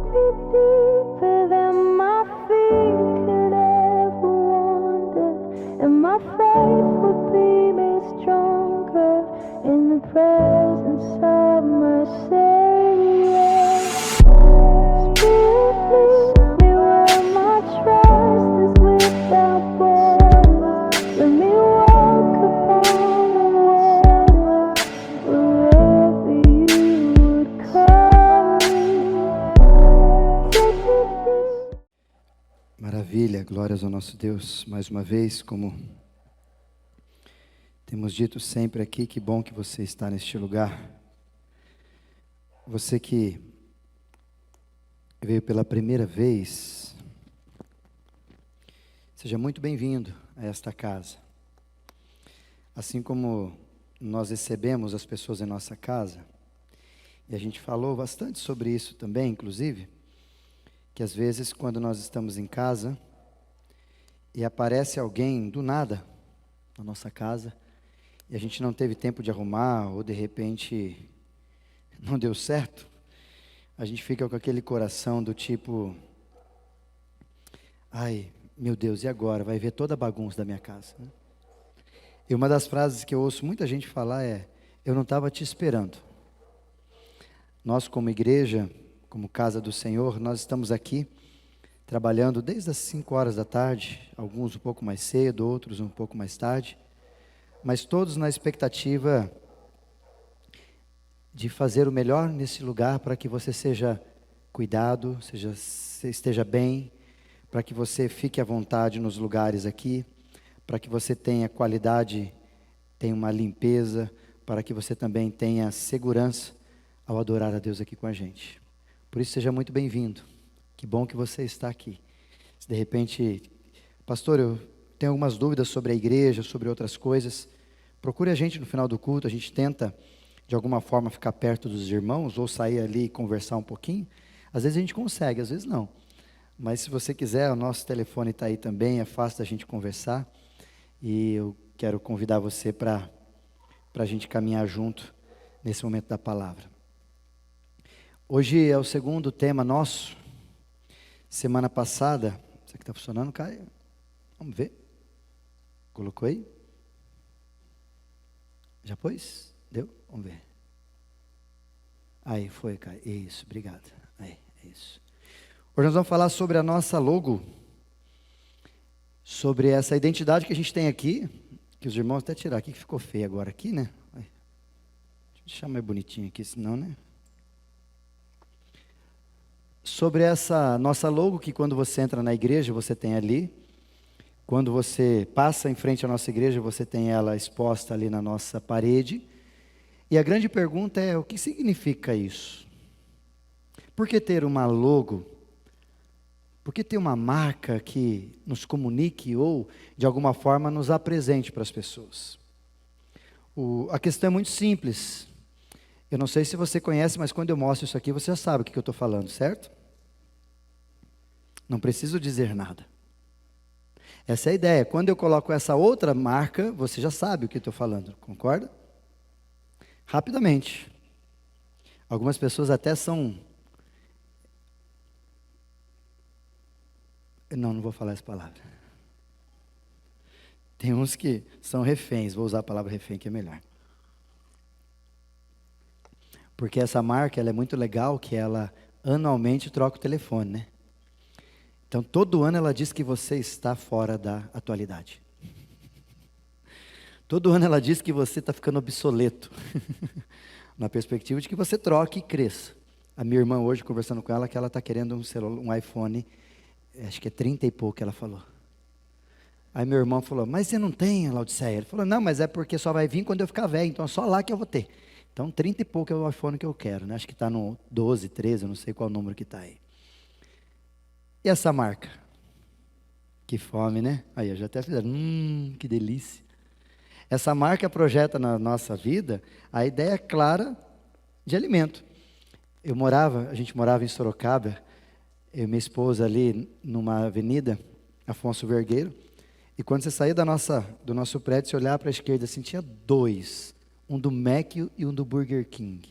me deeper than my feet could ever wander, and my faith would be made stronger in the presence of my Savior. Spirit, lead me where my trust is without border. Let me walk upon the water wherever you would call me. Take me deep. Maravilha, glórias ao nosso Deus. Mais uma vez, como temos dito sempre aqui, que bom que você está neste lugar. Você que veio pela primeira vez, seja muito bem-vindo a esta casa. Assim como nós recebemos as pessoas em nossa casa, e a gente falou bastante sobre isso também, inclusive, que às vezes quando nós estamos em casa e aparece alguém do nada na nossa casa e a gente não teve tempo de arrumar ou de repente não deu certo, a gente fica com aquele coração do tipo, ai, meu Deus, e agora? Vai ver toda a bagunça da minha casa, né? E uma das frases que eu ouço muita gente falar é, eu não estava te esperando. Nós como igreja, como casa do Senhor, nós estamos aqui trabalhando desde as 5 horas da tarde, alguns um pouco mais cedo, outros um pouco mais tarde, mas todos na expectativa de fazer o melhor nesse lugar para que você seja cuidado, esteja bem, para que você fique à vontade nos lugares aqui, para que você tenha qualidade, tenha uma limpeza, para que você também tenha segurança ao adorar a Deus aqui com a gente. Por isso, seja muito bem-vindo. Que bom que você está aqui. Se de repente, pastor, eu tenho algumas dúvidas sobre a igreja, sobre outras coisas, procure a gente no final do culto, a gente tenta de alguma forma ficar perto dos irmãos, ou sair ali e conversar um pouquinho. Às vezes a gente consegue, às vezes não. Mas se você quiser, o nosso telefone está aí também, é fácil da gente conversar. E eu quero convidar você para a gente caminhar junto nesse momento da palavra. Hoje é o segundo tema nosso. Semana passada, isso aqui está funcionando, Caio? Vamos ver. Colocou aí? Já pôs? Deu? Vamos ver. Aí, foi, Caio. Isso, obrigado. Aí, é isso. Hoje nós vamos falar sobre a nossa logo, sobre essa identidade que a gente tem aqui, que os irmãos até tiraram aqui, que ficou feio agora aqui, né? Deixa eu deixar mais bonitinho aqui, senão, né? Sobre essa nossa logo, que quando você entra na igreja, você tem ali. Quando você passa em frente à nossa igreja, você tem ela exposta ali na nossa parede. E a grande pergunta é, o que significa isso? Por que ter uma logo? Por que ter uma marca que nos comunique ou, de alguma forma, nos apresente para as pessoas? A questão é muito simples. Eu não sei se você conhece, mas quando eu mostro isso aqui, você já sabe o que eu estou falando, certo? Não preciso dizer nada. Essa é a ideia. Quando eu coloco essa outra marca, você já sabe o que eu estou falando, concorda? Rapidamente. Algumas pessoas até são... Não vou falar essa palavra. Tem uns que são reféns, vou usar a palavra refém que é melhor. Porque essa marca, ela é muito legal, que ela anualmente troca o telefone, né? Então, todo ano ela diz que você está fora da atualidade. Todo ano ela diz que você está ficando obsoleto. Na perspectiva de que você troque e cresça. A minha irmã hoje, conversando com ela, que ela está querendo um iPhone, acho que é 30 e pouco que ela falou. Aí meu irmão falou, mas você não tem, Laodiceia? Ele falou, não, mas é porque só vai vir quando eu ficar velho, então é só lá que eu vou ter. Então 30 e pouco é o iPhone que eu quero, né? Acho que está no 12, 13, eu não sei qual número que está aí. E essa marca? Que fome, né? Aí eu já até fiz, que delícia. Essa marca projeta na nossa vida a ideia clara de alimento. A gente morava em Sorocaba, eu e minha esposa ali numa avenida, Afonso Vergueiro, e quando você saía do nosso prédio, você olhava para a esquerda assim, tinha dois, um do Mac e um do Burger King.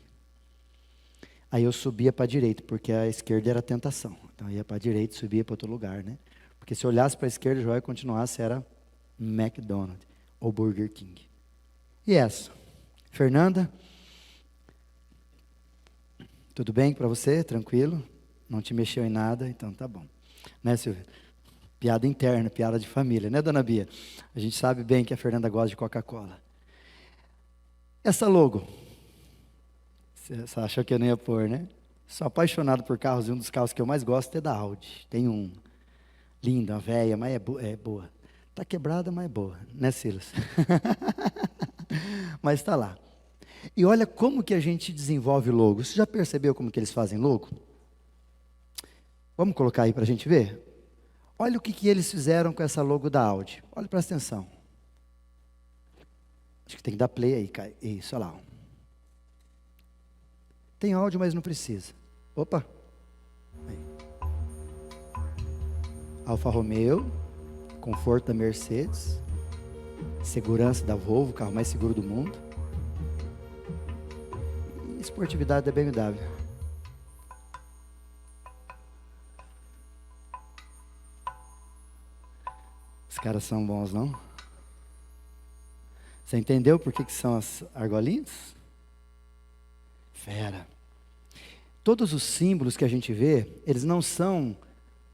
Aí eu subia para a direita, porque a esquerda era a tentação. Então eu ia para a direita e subia para outro lugar, né? Porque se eu olhasse para a esquerda, o joia continuasse, era McDonald's ou Burger King. E essa? Fernanda? Tudo bem para você? Tranquilo? Não te mexeu em nada? Então tá bom. Né, Silvia? Piada interna, piada de família, né, dona Bia? A gente sabe bem que a Fernanda gosta de Coca-Cola. Essa logo, você achou que eu não ia pôr, né? Sou apaixonado por carros, e um dos carros que eu mais gosto é da Audi. Tem um, linda, uma velha, mas é boa. Está quebrada, mas é boa, né, Silas? Mas está lá. E olha como que a gente desenvolve logo. Você já percebeu como que eles fazem logo? Vamos colocar aí para a gente ver? Olha o que eles fizeram com essa logo da Audi. Olha, presta atenção. Acho que tem que dar play aí, Caio. Isso, olha lá. Tem áudio, mas não precisa. Opa. Aí. Alfa Romeo, conforto da Mercedes, segurança da Volvo, o carro mais seguro do mundo. E esportividade da BMW. Os caras são bons, não? Você entendeu por que são as argolinhas? Fera. Todos os símbolos que a gente vê, eles não são,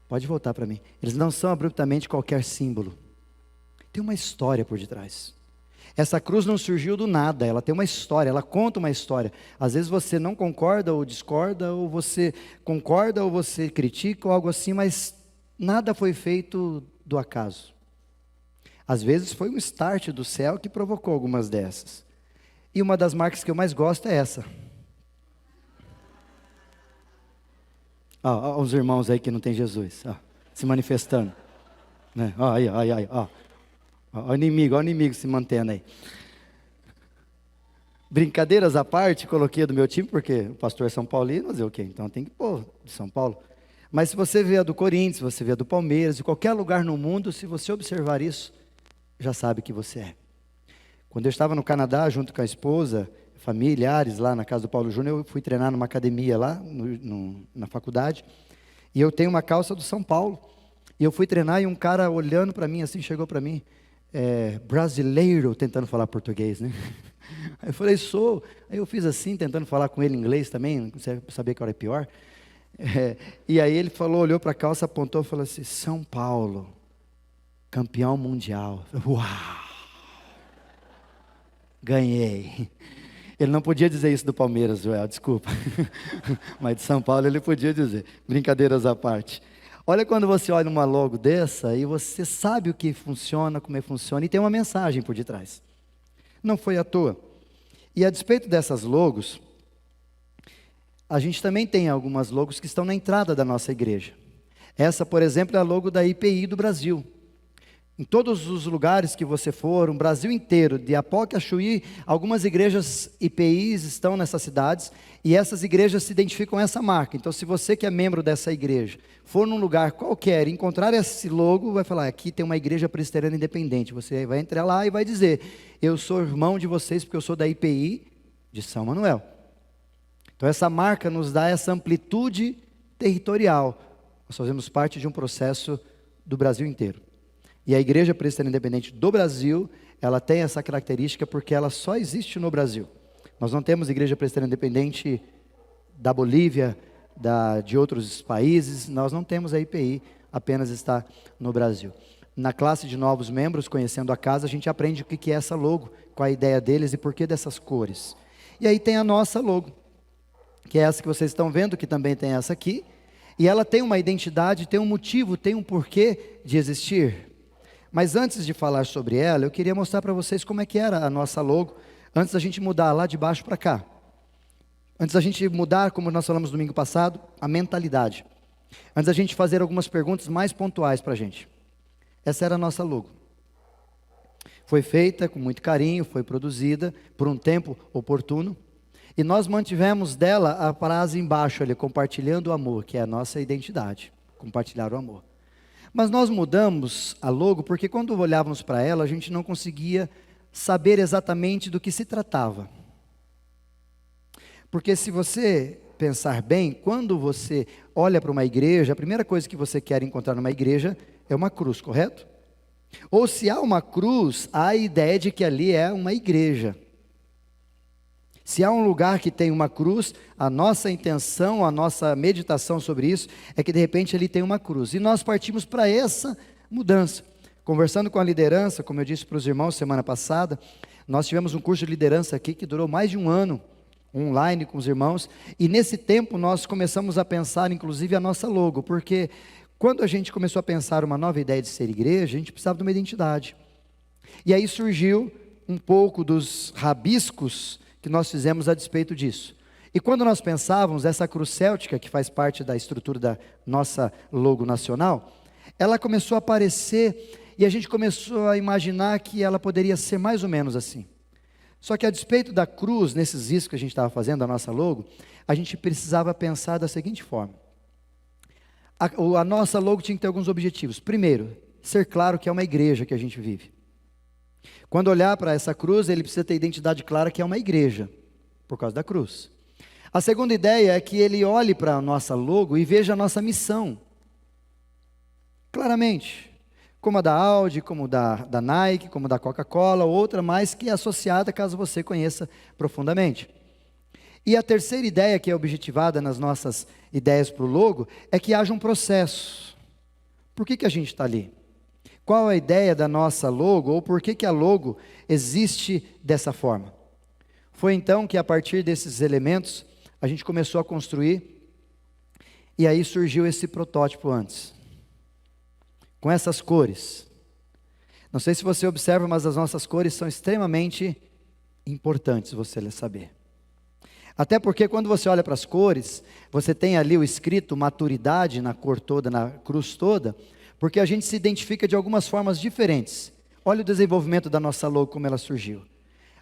pode voltar para mim, eles não são abruptamente qualquer símbolo. Tem uma história por detrás. Essa cruz não surgiu do nada, ela tem uma história, ela conta uma história. Às vezes você não concorda ou discorda, ou você concorda ou você critica ou algo assim, mas nada foi feito do acaso. Às vezes foi um start do céu que provocou algumas dessas. E uma das marcas que eu mais gosto é essa. Ó, os irmãos aí que não tem Jesus, ó, se manifestando. Né? Ó, aí, ó. Ó o inimigo se mantendo aí. Brincadeiras à parte, coloquei do meu time, porque o pastor é São Paulino, fazer o quê? Então tem que pôr de São Paulo. Mas se você vê a do Corinthians, se você vê a do Palmeiras, de qualquer lugar no mundo, se você observar isso, já sabe que você é. Quando eu estava no Canadá, junto com a esposa, familiares lá na casa do Paulo Júnior, eu fui treinar numa academia lá, na faculdade, e eu tenho uma calça do São Paulo, e eu fui treinar e um cara olhando para mim assim, chegou para mim, brasileiro, tentando falar português, né? Aí eu falei, sou. Aí eu fiz assim, tentando falar com ele em inglês também, sabia que era pior. E aí ele falou, olhou para a calça, apontou e falou assim, São Paulo, campeão mundial. Uau! Ganhei. Ele não podia dizer isso do Palmeiras, Joel, desculpa. Mas de São Paulo ele podia dizer. Brincadeiras à parte. Olha quando você olha uma logo dessa e você sabe o que funciona, como é que funciona, e tem uma mensagem por detrás. Não foi à toa. E a despeito dessas logos, a gente também tem algumas logos que estão na entrada da nossa igreja. Essa, por exemplo, é a logo da IPI do Brasil. Em todos os lugares que você for, o Brasil inteiro, de Apoque a Chuí, algumas igrejas IPIs estão nessas cidades, e essas igrejas se identificam com essa marca. Então, se você que é membro dessa igreja, for num lugar qualquer, encontrar esse logo, vai falar, aqui tem uma igreja presbiteriana independente. Você vai entrar lá e vai dizer, eu sou irmão de vocês, porque eu sou da IPI de São Manuel. Então, essa marca nos dá essa amplitude territorial. Nós fazemos parte de um processo do Brasil inteiro. E a Igreja Presbiteriana Independente do Brasil, ela tem essa característica porque ela só existe no Brasil. Nós não temos Igreja Presbiteriana Independente da Bolívia, de outros países, nós não temos a IPI, apenas está no Brasil. Na classe de novos membros, conhecendo a casa, a gente aprende o que é essa logo, qual a ideia deles e por que dessas cores. E aí tem a nossa logo, que é essa que vocês estão vendo, que também tem essa aqui, e ela tem uma identidade, tem um motivo, tem um porquê de existir. Mas antes de falar sobre ela, eu queria mostrar para vocês como é que era a nossa logo, antes da gente mudar lá de baixo para cá. Antes da gente mudar, como nós falamos domingo passado, a mentalidade. Antes da gente fazer algumas perguntas mais pontuais para a gente. Essa era a nossa logo. Foi feita com muito carinho, foi produzida por um tempo oportuno. E nós mantivemos dela a frase embaixo ali, compartilhando o amor, que é a nossa identidade, compartilhar o amor. Mas nós mudamos a logo porque quando olhávamos para ela, a gente não conseguia saber exatamente do que se tratava. Porque se você pensar bem, quando você olha para uma igreja, a primeira coisa que você quer encontrar numa igreja é uma cruz, correto? Ou se há uma cruz, há a ideia de que ali é uma igreja. Se há um lugar que tem uma cruz, a nossa intenção, a nossa meditação sobre isso, é que de repente ali tem uma cruz. E nós partimos para essa mudança. Conversando com a liderança, como eu disse para os irmãos semana passada, nós tivemos um curso de liderança aqui que durou mais de um ano, online com os irmãos, e nesse tempo nós começamos a pensar inclusive a nossa logo, porque quando a gente começou a pensar uma nova ideia de ser igreja, a gente precisava de uma identidade. E aí surgiu um pouco dos rabiscos que nós fizemos a despeito disso. E quando nós pensávamos, essa cruz céltica, que faz parte da estrutura da nossa logo nacional, ela começou a aparecer e a gente começou a imaginar que ela poderia ser mais ou menos assim. Só que a despeito da cruz, nesses riscos que a gente estava fazendo, a nossa logo, a gente precisava pensar da seguinte forma. A nossa logo tinha que ter alguns objetivos. Primeiro, ser claro que é uma igreja que a gente vive. Quando olhar para essa cruz, ele precisa ter identidade clara que é uma igreja, por causa da cruz. A segunda ideia é que ele olhe para a nossa logo e veja a nossa missão, claramente, como a da Audi, como da Nike, como da Coca-Cola, outra mais que é associada, caso você conheça profundamente. E a terceira ideia que é objetivada nas nossas ideias para o logo, é que haja um processo. Por que a gente está ali? Qual a ideia da nossa logo, ou por que a logo existe dessa forma? Foi então que a partir desses elementos, a gente começou a construir, e aí surgiu esse protótipo antes, com essas cores. Não sei se você observa, mas as nossas cores são extremamente importantes, você saber. Até porque quando você olha para as cores, você tem ali o escrito maturidade na cor toda, na cruz toda, porque a gente se identifica de algumas formas diferentes. Olha o desenvolvimento da nossa logo, como ela surgiu.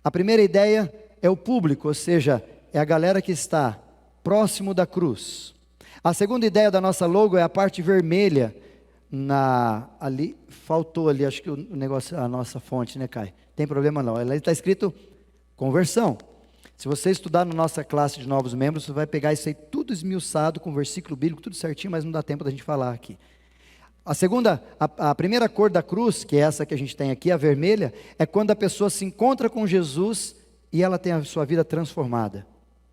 A primeira ideia é o público, ou seja, é a galera que está próximo da cruz. A segunda ideia da nossa logo é a parte vermelha, ali, faltou ali, acho que o negócio, a nossa fonte, né, Kai? Tem problema não, ali está escrito conversão. Se você estudar na nossa classe de novos membros, você vai pegar isso aí tudo esmiuçado, com versículo bíblico, tudo certinho, mas não dá tempo da gente falar aqui. A primeira cor da cruz, que é essa que a gente tem aqui, a vermelha, é quando a pessoa se encontra com Jesus e ela tem a sua vida transformada,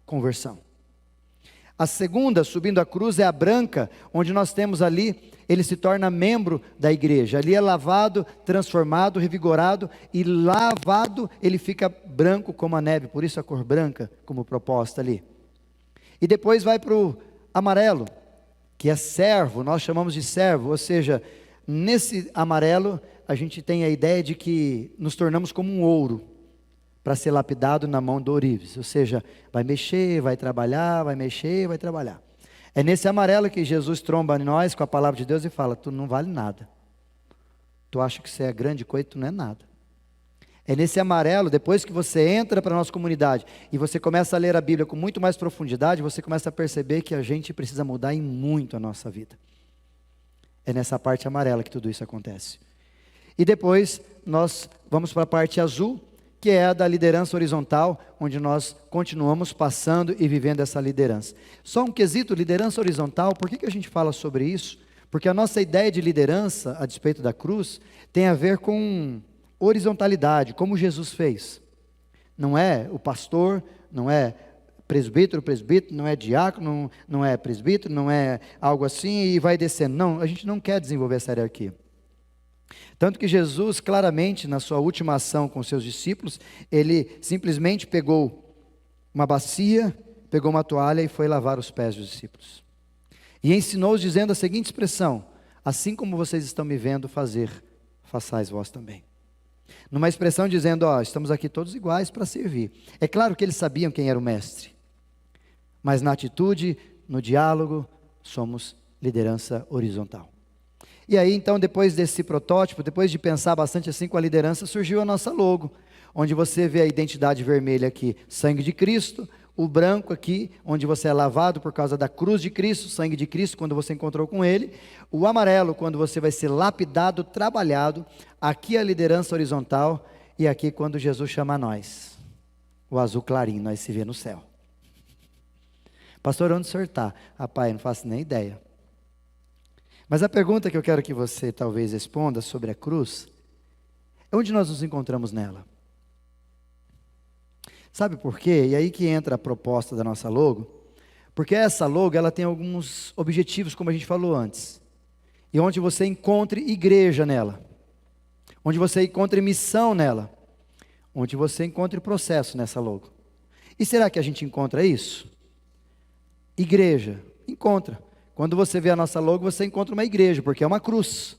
conversão. A segunda, subindo a cruz, é a branca, onde nós temos ali, ele se torna membro da igreja. Ali é lavado, transformado, revigorado, e lavado ele fica branco como a neve, por isso a cor branca como proposta ali. E depois vai para o amarelo, que é servo, nós chamamos de servo, ou seja, nesse amarelo a gente tem a ideia de que nos tornamos como um ouro, para ser lapidado na mão do ourives, ou seja, vai mexer, vai trabalhar, vai mexer, vai trabalhar. É nesse amarelo que Jesus tromba em nós com a palavra de Deus e fala, tu não vale nada, tu acha que você é grande coisa, tu não é nada. É nesse amarelo, depois que você entra para a nossa comunidade, e você começa a ler a Bíblia com muito mais profundidade, você começa a perceber que a gente precisa mudar em muito a nossa vida. É nessa parte amarela que tudo isso acontece. E depois, nós vamos para a parte azul, que é a da liderança horizontal, onde nós continuamos passando e vivendo essa liderança. Só um quesito, liderança horizontal, por que a gente fala sobre isso? Porque a nossa ideia de liderança, a despeito da cruz, tem a ver com horizontalidade, como Jesus fez. Não é o pastor, não é presbítero, não é diácono, não é presbítero, não é algo assim e vai descendo. Não, a gente não quer desenvolver essa hierarquia. Tanto que Jesus, claramente, na sua última ação com seus discípulos, ele simplesmente pegou uma bacia, pegou uma toalha e foi lavar os pés dos discípulos. E ensinou-os dizendo a seguinte expressão: assim como vocês estão me vendo fazer, façais vós também. Numa expressão dizendo, estamos aqui todos iguais para servir. É claro que eles sabiam quem era o mestre, mas na atitude, no diálogo, somos liderança horizontal. E aí então, depois desse protótipo, depois de pensar bastante assim com a liderança, surgiu a nossa logo, onde você vê a identidade vermelha aqui, sangue de Cristo, o branco aqui, onde você é lavado por causa da cruz de Cristo, sangue de Cristo, quando você encontrou com Ele, o amarelo, quando você vai ser lapidado, trabalhado, aqui a liderança horizontal, e aqui quando Jesus chama nós, o azul clarinho, nós se vê no céu. Pastor, onde o senhor está? Rapaz, não faço nem ideia. Mas a pergunta que eu quero que você talvez responda sobre a cruz, é onde nós nos encontramos nela? Sabe por quê? E aí que entra a proposta da nossa logo. Porque essa logo, ela tem alguns objetivos, como a gente falou antes. E onde você encontre igreja nela. Onde você encontre missão nela. Onde você encontre processo nessa logo. E será que a gente encontra isso? Igreja, encontra. Quando você vê a nossa logo, você encontra uma igreja, porque é uma cruz.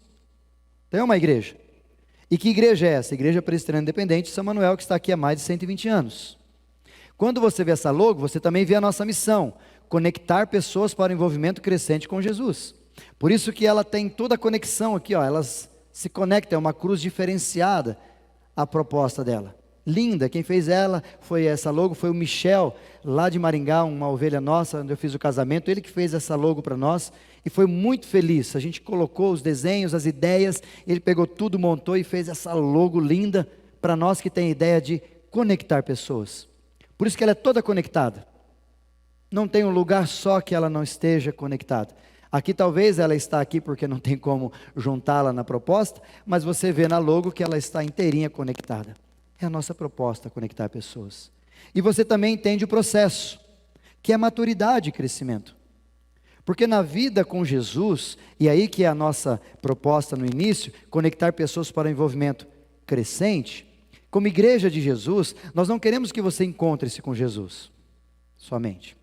Tem uma igreja. E que igreja é essa? Igreja Presbiteriana Independente de São Manuel, que está aqui há mais de 120 anos. Quando você vê essa logo, você também vê a nossa missão, conectar pessoas para o envolvimento crescente com Jesus. Por isso que ela tem toda a conexão aqui, ó, elas se conectam, é uma cruz diferenciada, a proposta dela. Linda, quem fez ela, foi essa logo, foi o Michel, lá de Maringá, uma ovelha nossa, onde eu fiz o casamento, ele que fez essa logo para nós, e foi muito feliz. A gente colocou os desenhos, as ideias, ele pegou tudo, montou e fez essa logo linda, para nós que tem a ideia de conectar pessoas. Por isso que ela é toda conectada. Não tem um lugar só que ela não esteja conectada. Aqui talvez ela está aqui porque não tem como juntá-la na proposta, mas você vê na logo que ela está inteirinha conectada. É a nossa proposta, conectar pessoas. E você também entende o processo, que é maturidade e crescimento. Porque na vida com Jesus, e aí que é a nossa proposta no início, conectar pessoas para o envolvimento crescente, como igreja de Jesus, nós não queremos que você encontre-se com Jesus, somente.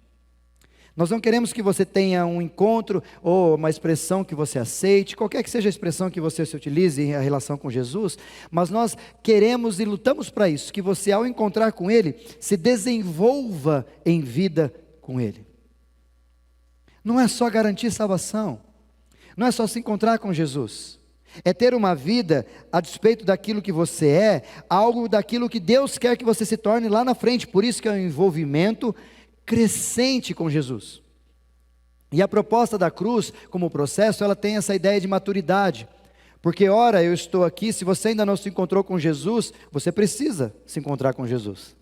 Nós não queremos que você tenha um encontro ou uma expressão que você aceite, qualquer que seja a expressão que você se utilize em relação com Jesus, mas nós queremos e lutamos para isso, que você ao encontrar com Ele, se desenvolva em vida com Ele. Não é só garantir salvação, não é só se encontrar com Jesus, é ter uma vida a despeito daquilo que você é, algo daquilo que Deus quer que você se torne lá na frente, por isso que é um envolvimento crescente com Jesus. E a proposta da cruz, como processo, ela tem essa ideia de maturidade, porque ora eu estou aqui, se você ainda não se encontrou com Jesus, você precisa se encontrar com Jesus.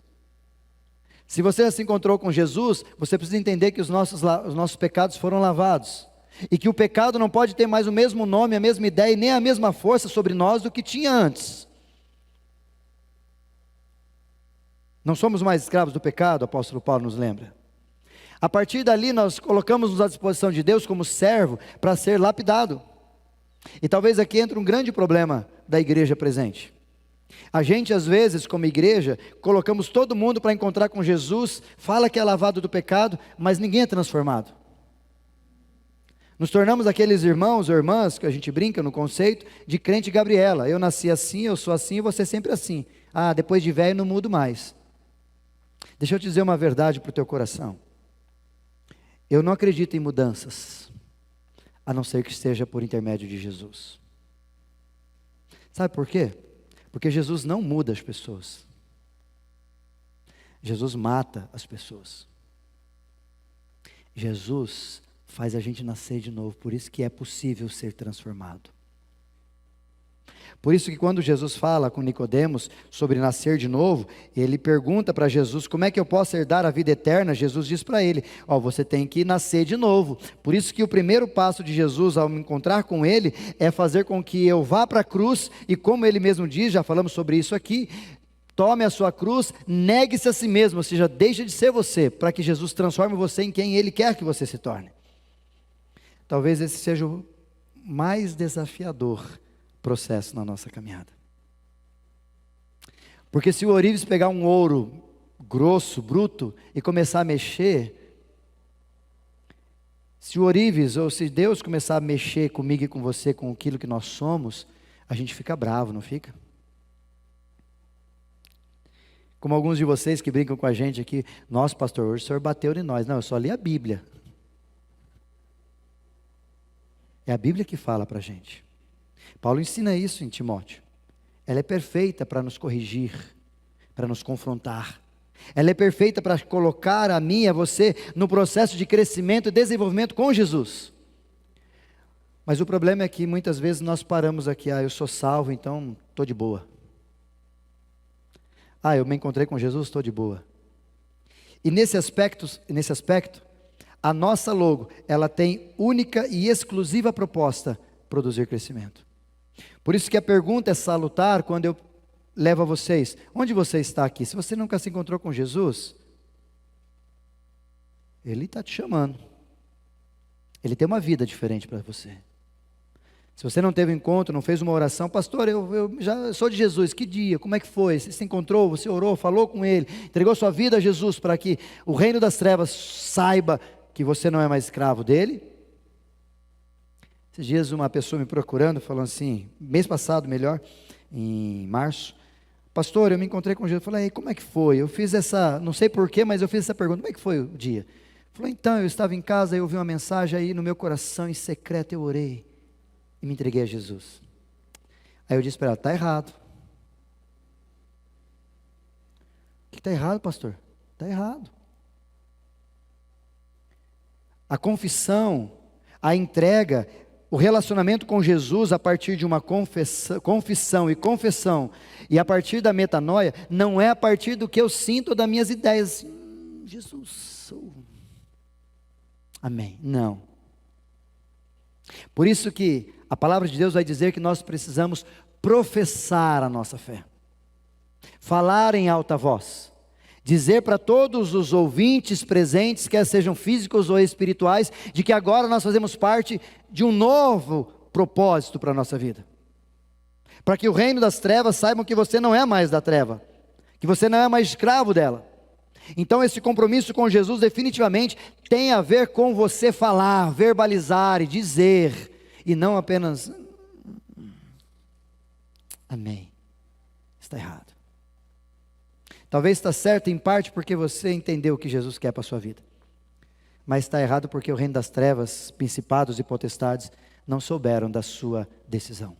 Se você já se encontrou com Jesus, você precisa entender que os nossos pecados foram lavados, e que o pecado não pode ter mais o mesmo nome, a mesma ideia e nem a mesma força sobre nós do que tinha antes. Não somos mais escravos do pecado, o apóstolo Paulo nos lembra. A partir dali nós colocamos-nos à disposição de Deus como servo para ser lapidado. E talvez aqui entre um grande problema da igreja presente. A gente às vezes como igreja, colocamos todo mundo para encontrar com Jesus, fala que é lavado do pecado, mas ninguém é transformado. Nos tornamos aqueles irmãos ou irmãs, que a gente brinca no conceito, de crente Gabriela. Eu nasci assim, eu sou assim e você sempre assim. Ah, depois de velho não mudo mais. Deixa eu te dizer uma verdade para o teu coração. Eu não acredito em mudanças, a não ser que seja por intermédio de Jesus. Sabe por quê? Porque Jesus não muda as pessoas. Jesus mata as pessoas. Jesus faz a gente nascer de novo, por isso que é possível ser transformado. Por isso que quando Jesus fala com Nicodemos sobre nascer de novo, ele pergunta para Jesus, como é que eu posso herdar a vida eterna? Jesus diz para ele, você tem que nascer de novo. Por isso que o primeiro passo de Jesus ao me encontrar com ele, é fazer com que eu vá para a cruz, e como ele mesmo diz, já falamos sobre isso aqui, tome a sua cruz, negue-se a si mesmo, ou seja, deixe de ser você, para que Jesus transforme você em quem ele quer que você se torne. Talvez esse seja o mais desafiador processo na nossa caminhada. Porque se o ourives pegar um ouro grosso, bruto, e começar a mexer, se o ourives, ou se Deus começar a mexer comigo e com você, com aquilo que nós somos, a gente fica bravo, não fica? Como alguns de vocês que brincam com a gente aqui, nossa pastor, hoje o senhor bateu em nós. Não, eu só li a Bíblia. É a Bíblia que fala para a gente. Paulo ensina isso em Timóteo. Ela é perfeita para nos corrigir, para nos confrontar. Ela é perfeita para colocar a mim e a você no processo de crescimento e desenvolvimento com Jesus. Mas o problema é que muitas vezes nós paramos aqui, eu sou salvo, então estou de boa. Eu me encontrei com Jesus, estou de boa. E nesse aspecto, A nossa logo, ela tem única e exclusiva proposta: produzir crescimento. Por isso que a pergunta é salutar quando eu levo a vocês: onde você está aqui? Se você nunca se encontrou com Jesus, Ele está te chamando. Ele tem uma vida diferente para você. Se você não teve um encontro, não fez uma oração: pastor, eu já sou de Jesus, que dia, como é que foi? Você se encontrou, você orou, falou com Ele, entregou sua vida a Jesus para que o reino das trevas saiba que você não é mais escravo dele? Esses dias uma pessoa me procurando, falando assim, mês passado melhor, em março: pastor, eu me encontrei com Jesus. Eu falei: como é que foi? Eu fiz essa, não sei porquê, mas eu fiz essa pergunta: como é que foi o dia? Ele falou: então, eu estava em casa, eu ouvi uma mensagem aí no meu coração, em secreto eu orei e me entreguei a Jesus. Aí eu disse para ela: está errado. O que está errado, pastor? Está errado. A confissão, a entrega, o relacionamento com Jesus a partir de uma confissão e confessão, e a partir da metanoia, não é a partir do que eu sinto ou das minhas ideias. Jesus, sou. Amém. Não. Por isso que a palavra de Deus vai dizer que nós precisamos professar a nossa fé, falar em alta voz, dizer para todos os ouvintes presentes, quer sejam físicos ou espirituais, de que agora nós fazemos parte de um novo propósito para a nossa vida, para que o reino das trevas saibam que você não é mais da treva, que você não é mais escravo dela. Então esse compromisso com Jesus definitivamente tem a ver com você falar, verbalizar e dizer, e não apenas amém. Está errado. Talvez está certo em parte porque você entendeu o que Jesus quer para a sua vida, mas está errado porque o reino das trevas, principados e potestades, não souberam da sua decisão.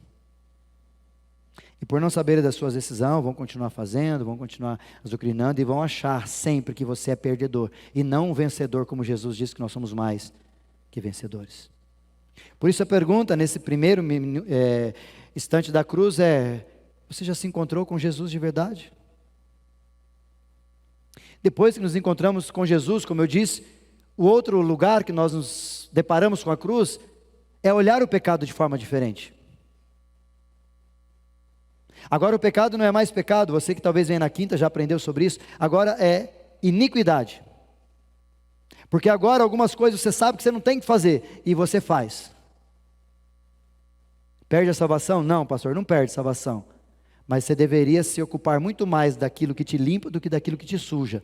E por não saberem da sua decisão, vão continuar fazendo, vão continuar azucrinando e vão achar sempre que você é perdedor e não um vencedor, como Jesus disse que nós somos mais que vencedores. Por isso a pergunta nesse primeiro instante da cruz é: você já se encontrou com Jesus de verdade? Depois que nos encontramos com Jesus, como eu disse, o outro lugar que nós nos deparamos com a cruz é olhar o pecado de forma diferente. Agora o pecado não é mais pecado, você que talvez venha na quinta já aprendeu sobre isso, agora é iniquidade. Porque agora algumas coisas você sabe que você não tem que fazer, e você faz. Perde a salvação? Não, pastor, não perde a salvação. Mas você deveria se ocupar muito mais daquilo que te limpa do que daquilo que te suja.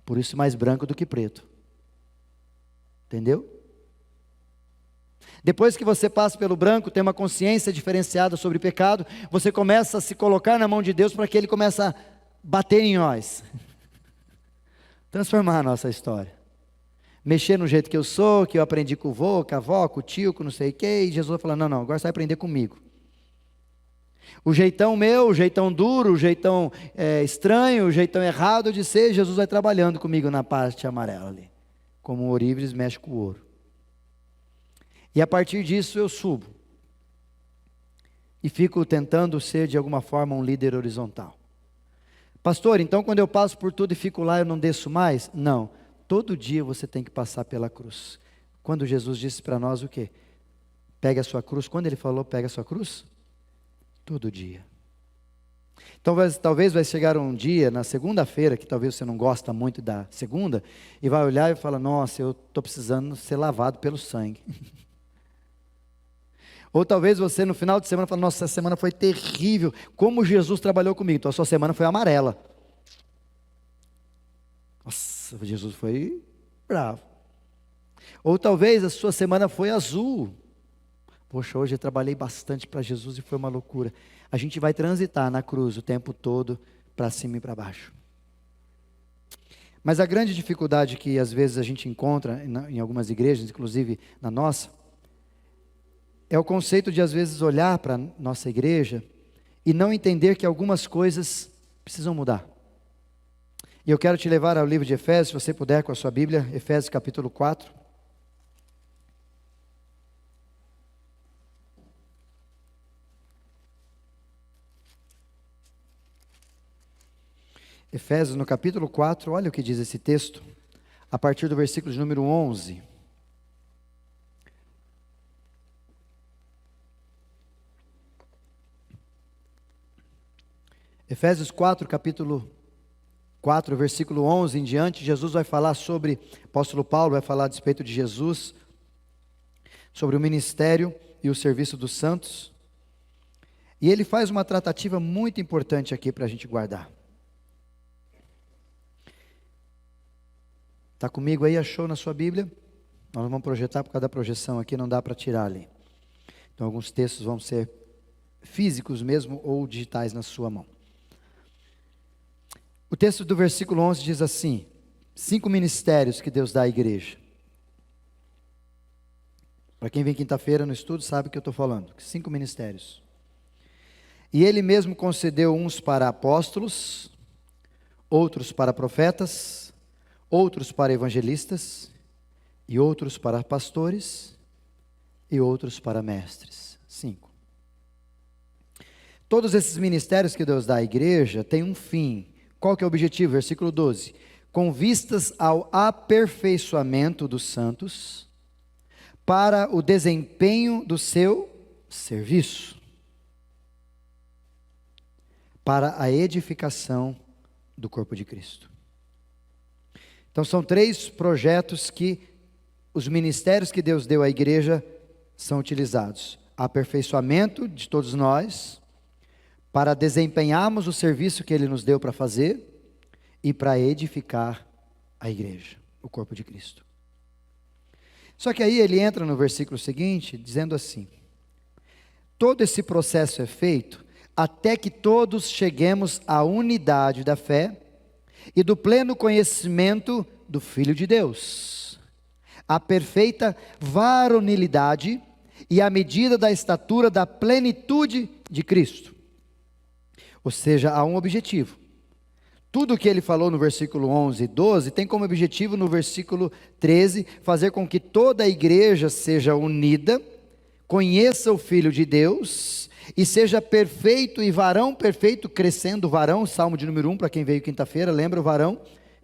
Por isso mais branco do que preto. Entendeu? Depois que você passa pelo branco, tem uma consciência diferenciada sobre pecado, você começa a se colocar na mão de Deus para que Ele comece a bater em nós. Transformar a nossa história. Mexer no jeito que eu sou, que eu aprendi com o vô, com a avó, com o tio, com não sei o quê, e Jesus vai falar: não, agora você vai aprender comigo. O jeitão meu, o jeitão duro, o jeitão estranho, o jeitão errado de ser, Jesus vai trabalhando comigo na parte amarela ali. Como o ourives mexe com o ouro. E a partir disso eu subo. E fico tentando ser de alguma forma um líder horizontal. Pastor, então quando eu passo por tudo e fico lá eu não desço mais? Não, todo dia você tem que passar pela cruz. Quando Jesus disse para nós o quê? Pegue a sua cruz. Quando Ele falou pega a sua cruz? Todo dia. Então talvez vai chegar um dia, na segunda-feira, que talvez você não gosta muito da segunda, e vai olhar e falar: nossa, eu estou precisando ser lavado pelo sangue. Ou talvez você no final de semana fale: nossa, essa semana foi terrível, como Jesus trabalhou comigo. Então a sua semana foi amarela. Nossa, Jesus foi bravo. Ou talvez a sua semana foi azul. Poxa, hoje eu trabalhei bastante para Jesus e foi uma loucura. A gente vai transitar na cruz o tempo todo, para cima e para baixo. Mas a grande dificuldade que às vezes a gente encontra em algumas igrejas, inclusive na nossa, é o conceito de às vezes olhar para a nossa igreja e não entender que algumas coisas precisam mudar. E eu quero te levar ao livro de Efésios, se você puder com a sua Bíblia, Efésios capítulo 4. Efésios no capítulo 4, olha o que diz esse texto. a partir do versículo de número 11. Efésios 4, capítulo 4, versículo 11 em diante, Jesus vai falar sobre, apóstolo Paulo vai falar a respeito de Jesus, sobre o ministério e o serviço dos santos, e ele faz uma tratativa muito importante aqui para a gente guardar. Está comigo aí? Achou na sua Bíblia? Nós vamos projetar, por causa da projeção aqui, não dá para tirar ali. Então alguns textos vão ser físicos mesmo, ou digitais na sua mão. O texto do versículo 11 diz assim: 5 ministérios que Deus dá à igreja. Para quem vem quinta-feira no estudo sabe o que eu estou falando. 5 ministérios. E ele mesmo concedeu uns para apóstolos, outros para profetas, outros para evangelistas, e outros para pastores, e outros para mestres. 5. Todos esses ministérios que Deus dá à igreja têm um fim. Qual que é o objetivo? Versículo 12. Com vistas ao aperfeiçoamento dos santos, para o desempenho do seu serviço, para a edificação do corpo de Cristo. Então são 3 projetos que os ministérios que Deus deu à igreja são utilizados: aperfeiçoamento de todos nós, para desempenharmos o serviço que Ele nos deu para fazer, e para edificar a igreja, o corpo de Cristo. Só que aí ele entra no versículo seguinte, dizendo assim: todo esse processo é feito até que todos cheguemos à unidade da fé e do pleno conhecimento do Filho de Deus, à perfeita varonilidade e à medida da estatura da plenitude de Cristo. Ou seja, há um objetivo. Tudo o que ele falou no versículo 11 e 12 tem como objetivo no versículo 13 fazer com que toda a igreja seja unida, conheça o Filho de Deus e seja perfeito e varão perfeito, crescendo varão, Salmo de número 1, para quem veio quinta-feira, lembra o varão?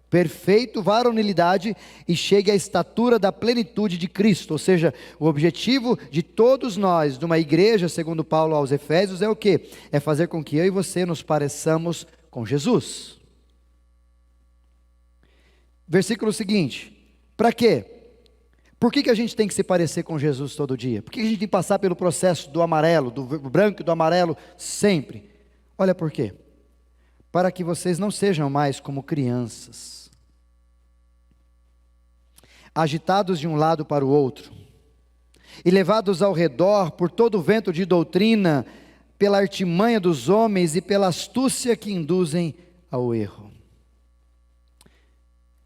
Perfeito, varonilidade, e chegue à estatura da plenitude de Cristo. Ou seja, o objetivo de todos nós, de uma igreja, segundo Paulo aos Efésios, é o quê? É fazer com que eu e você nos pareçamos com Jesus. Versículo seguinte: para quê? Por que a gente tem que se parecer com Jesus todo dia? Por que a gente tem que passar pelo processo do amarelo, do branco e do amarelo sempre? Olha por quê. Para que vocês não sejam mais como crianças, agitados de um lado para o outro, e levados ao redor por todo o vento de doutrina, pela artimanha dos homens e pela astúcia que induzem ao erro.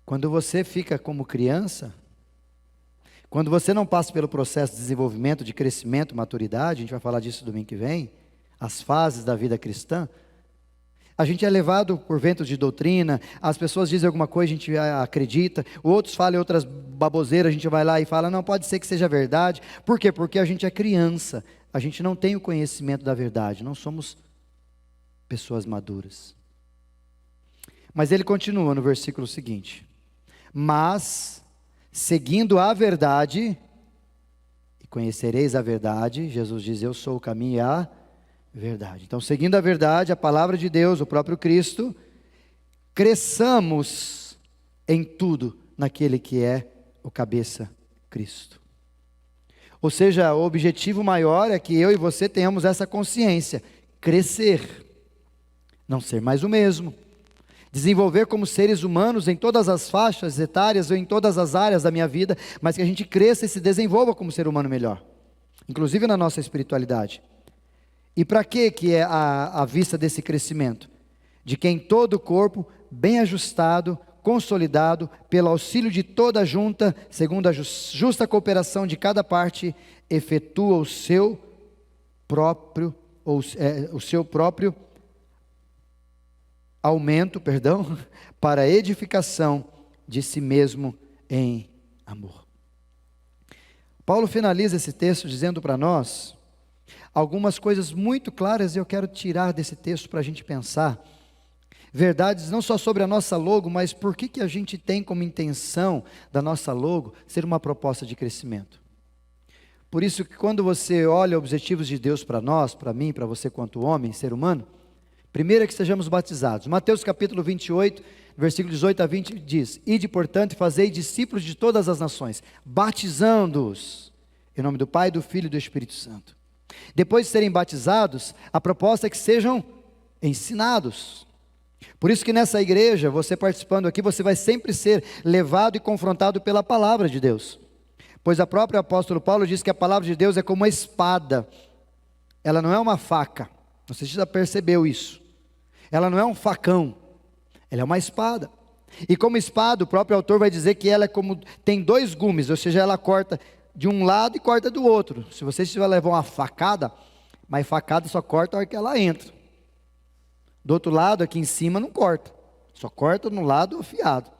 Quando você fica como criança, quando você não passa pelo processo de desenvolvimento, de crescimento, maturidade, a gente vai falar disso domingo que vem, as fases da vida cristã, a gente é levado por ventos de doutrina, as pessoas dizem alguma coisa, a gente acredita, outros falam outras baboseiras, a gente vai lá e fala, não, pode ser que seja verdade. Por quê? Porque a gente é criança, a gente não tem o conhecimento da verdade, não somos pessoas maduras. Mas ele continua no versículo seguinte: mas, seguindo a verdade, e conhecereis a verdade, Jesus diz, eu sou o caminho e a verdade. Então, seguindo a verdade, a palavra de Deus, o próprio Cristo, cresçamos em tudo naquele que é o cabeça, Cristo. Ou seja, o objetivo maior é que eu e você tenhamos essa consciência, crescer, não ser mais o mesmo, desenvolver como seres humanos em todas as faixas etárias ou em todas as áreas da minha vida, mas que a gente cresça e se desenvolva como ser humano melhor, inclusive na nossa espiritualidade. E para que é a vista desse crescimento? De que em todo o corpo, bem ajustado, consolidado, pelo auxílio de toda a junta, segundo a justa cooperação de cada parte, efetua o seu próprio aumento, para a edificação de si mesmo em amor. Paulo finaliza esse texto dizendo para nós algumas coisas muito claras, e eu quero tirar desse texto para a gente pensar. verdades não só sobre a nossa logo, mas por que a gente tem como intenção da nossa logo ser uma proposta de crescimento. Por isso que quando você olha objetivos de Deus para nós, para mim, para você quanto homem, ser humano, primeiro é que sejamos batizados. Mateus capítulo 28, versículo 18 a 20 diz: Ide, portanto, e fazei discípulos de todas as nações, batizando-os em nome do Pai, do Filho e do Espírito Santo. Depois de serem batizados, a proposta é que sejam ensinados. Por isso que nessa igreja, você participando aqui, você vai sempre ser levado e confrontado pela palavra de Deus. Pois a própria apóstolo Paulo diz que a palavra de Deus é como uma espada. Ela não é uma faca. Não sei se você já percebeu isso. Ela não é um facão. Ela é uma espada. E como espada, o próprio autor vai dizer que ela é como, tem dois gumes, ou seja, ela corta de um lado e corta do outro. Se você estiver levando uma facada, mas facada só corta a hora que ela entra. Do outro lado, aqui em cima, não corta. Só corta no lado afiado.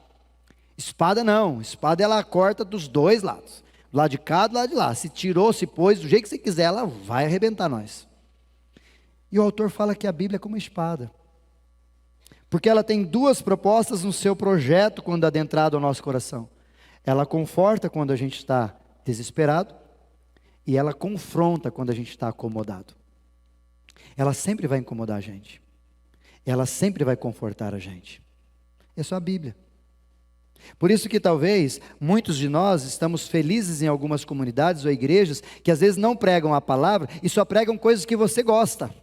Espada não. Espada ela corta dos dois lados. Do lado de cá, do lado de lá. Se tirou, se pôs, do jeito que você quiser, ela vai arrebentar nós. E o autor fala que a Bíblia é como espada. Porque ela tem duas propostas no seu projeto quando adentrado ao nosso coração. Ela conforta quando a gente está desesperado. E ela confronta quando a gente está acomodado. Ela sempre vai incomodar a gente. Ela sempre vai confortar a gente. É só a Bíblia. Por isso que talvez muitos de nós estamos felizes em algumas comunidades ou igrejas que às vezes não pregam a palavra e só pregam coisas que você gosta.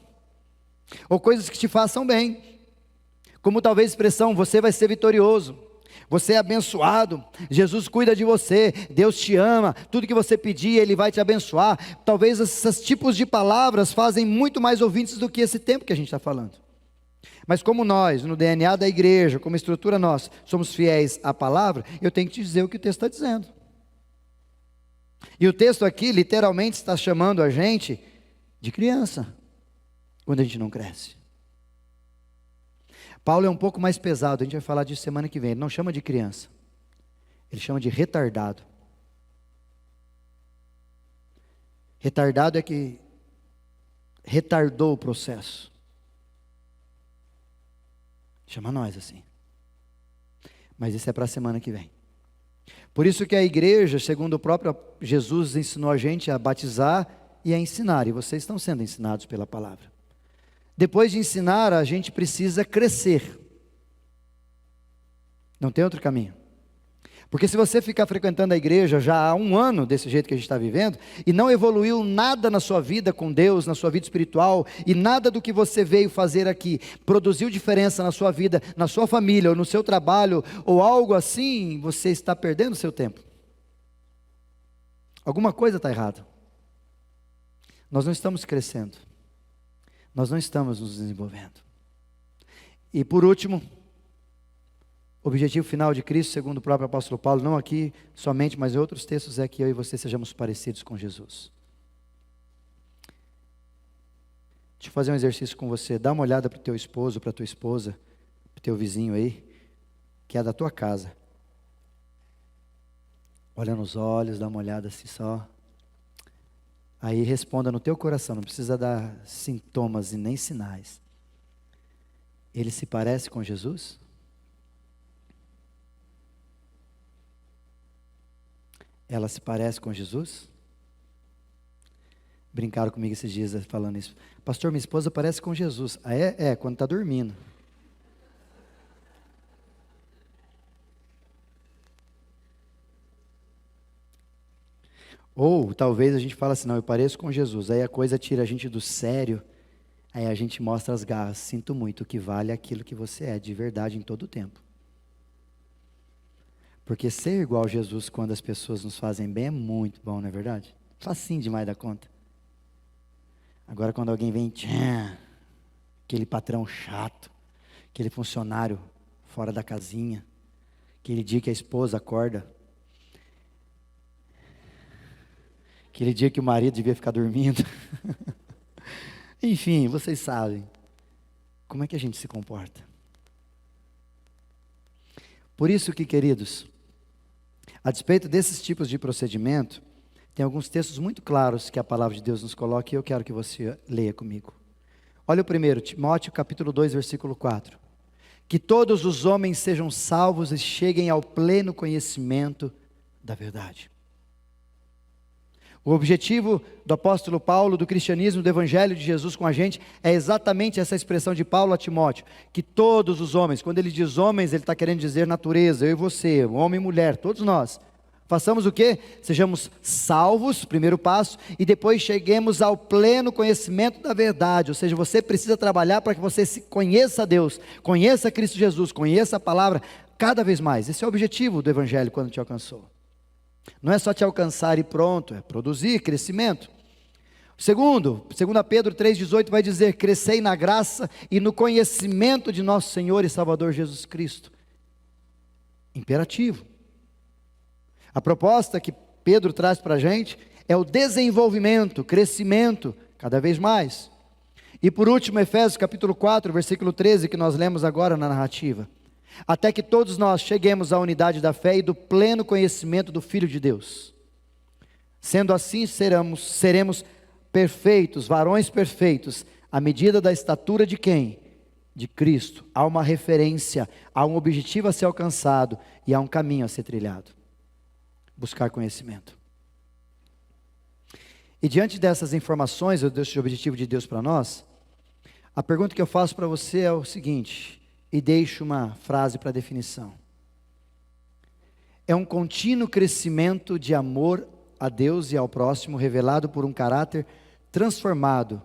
Ou coisas que te façam bem. Como talvez a expressão, você vai ser vitorioso. Você é abençoado, Jesus cuida de você, Deus te ama, tudo que você pedir Ele vai te abençoar. Talvez esses tipos de palavras fazem muito mais ouvintes do que esse tempo que a gente está falando. Mas como nós, no DNA da igreja, como estrutura nossa, somos fiéis à palavra, eu tenho que te dizer o que o texto está dizendo. E o texto aqui literalmente está chamando a gente de criança, quando a gente não cresce. Paulo é um pouco mais pesado, a gente vai falar disso semana que vem. Ele não chama de criança, ele chama de retardado. Retardado é que retardou o processo. Chama nós assim. Mas isso é para a semana que vem. Por isso que a igreja, segundo o próprio Jesus, ensinou a gente a batizar e a ensinar. E vocês estão sendo ensinados pela palavra. Depois de ensinar, a gente precisa crescer. Não tem outro caminho. Porque se você ficar frequentando a igreja já há um ano, desse jeito que a gente está vivendo, e não evoluiu nada na sua vida com Deus, na sua vida espiritual, e nada do que você veio fazer aqui produziu diferença na sua vida, na sua família, ou no seu trabalho, ou algo assim, você está perdendo o seu tempo. Alguma coisa está errada. Nós não estamos crescendo. Nós não estamos nos desenvolvendo. E por último, o objetivo final de Cristo, segundo o próprio apóstolo Paulo, não aqui somente, mas em outros textos, é que eu e você sejamos parecidos com Jesus. Deixa eu fazer um exercício com você. Dá uma olhada para o teu esposo, para a tua esposa, para o teu vizinho aí, que é da tua casa. Olha nos olhos, dá uma olhada assim só. Aí responda no teu coração, não precisa dar sintomas e nem sinais. Ele se parece com Jesus? Ela se parece com Jesus? Brincaram comigo esses dias falando isso. Pastor, minha esposa parece com Jesus. Ah, é? Quando está dormindo. Ou talvez a gente fale assim, não, eu pareço com Jesus. Aí a coisa tira a gente do sério. Aí a gente mostra as garras. Sinto muito, o que vale é aquilo que você é de verdade em todo o tempo. Porque ser igual a Jesus quando as pessoas nos fazem bem é muito bom, não é verdade? Facinho demais da conta. Agora quando alguém vem, aquele patrão chato, aquele funcionário fora da casinha, aquele dia que a esposa acorda, aquele dia que o marido devia ficar dormindo. Enfim, vocês sabem. Como é que a gente se comporta? Por isso que, queridos, a despeito desses tipos de procedimento, tem alguns textos muito claros que a palavra de Deus nos coloca e eu quero que você leia comigo. Olha o primeiro, Timóteo capítulo 2, versículo 4. que todos os homens sejam salvos e cheguem ao pleno conhecimento da verdade. O objetivo do apóstolo Paulo, do cristianismo, do evangelho de Jesus com a gente, é exatamente essa expressão de Paulo a Timóteo, que todos os homens, quando ele diz homens, ele está querendo dizer natureza, eu e você, homem e mulher, todos nós, façamos o quê? Sejamos salvos, primeiro passo, e depois cheguemos ao pleno conhecimento da verdade, ou seja, você precisa trabalhar para que você conheça Deus, conheça Cristo Jesus, conheça a palavra cada vez mais. Esse é o objetivo do evangelho quando te alcançou. Não é só te alcançar e pronto, é produzir crescimento. Segundo, 2 Pedro 3,18 vai dizer, crescei na graça e no conhecimento de nosso Senhor e Salvador Jesus Cristo. Imperativo. A proposta que Pedro traz para a gente é o desenvolvimento, crescimento, cada vez mais. E por último, Efésios capítulo 4, versículo 13, que nós lemos agora na narrativa. Até que todos nós cheguemos à unidade da fé e do pleno conhecimento do Filho de Deus. Sendo assim, seremos perfeitos, varões perfeitos, à medida da estatura de quem? De Cristo. Há uma referência, há um objetivo a ser alcançado e há um caminho a ser trilhado. Buscar conhecimento. E diante dessas informações, desse objetivo de Deus para nós, a pergunta que eu faço para você é o seguinte, e deixo uma frase para definição. É um contínuo crescimento de amor a Deus e ao próximo, revelado por um caráter transformado,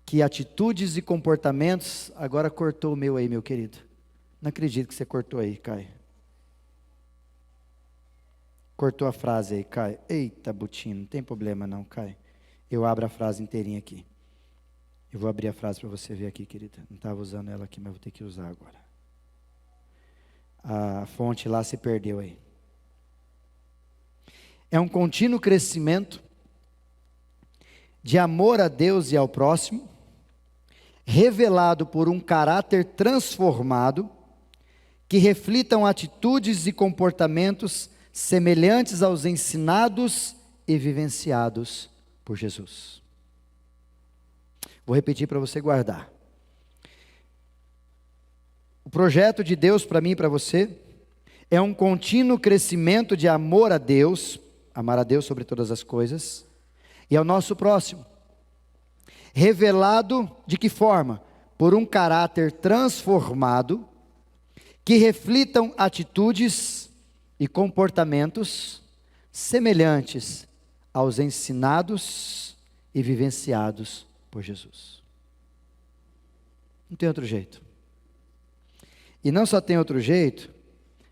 que atitudes e comportamentos, agora cortou o meu aí, meu querido. Não acredito que você cortou aí, Caio. Cortou a frase aí, Caio. Eita, Butinho, não tem problema não, Caio. Eu abro a frase inteirinha aqui. Eu vou abrir a frase para você ver aqui, querida. Não estava usando ela aqui, mas vou ter que usar agora. A fonte lá se perdeu aí. É um contínuo crescimento de amor a Deus e ao próximo, revelado por um caráter transformado, que reflitam atitudes e comportamentos semelhantes aos ensinados e vivenciados por Jesus. Vou repetir para você guardar. O projeto de Deus para mim e para você é um contínuo crescimento de amor a Deus, amar a Deus sobre todas as coisas, e ao nosso próximo. Revelado de que forma? Por um caráter transformado, que reflitam atitudes e comportamentos semelhantes aos ensinados e vivenciados por Jesus. Não tem outro jeito. E não só tem outro jeito,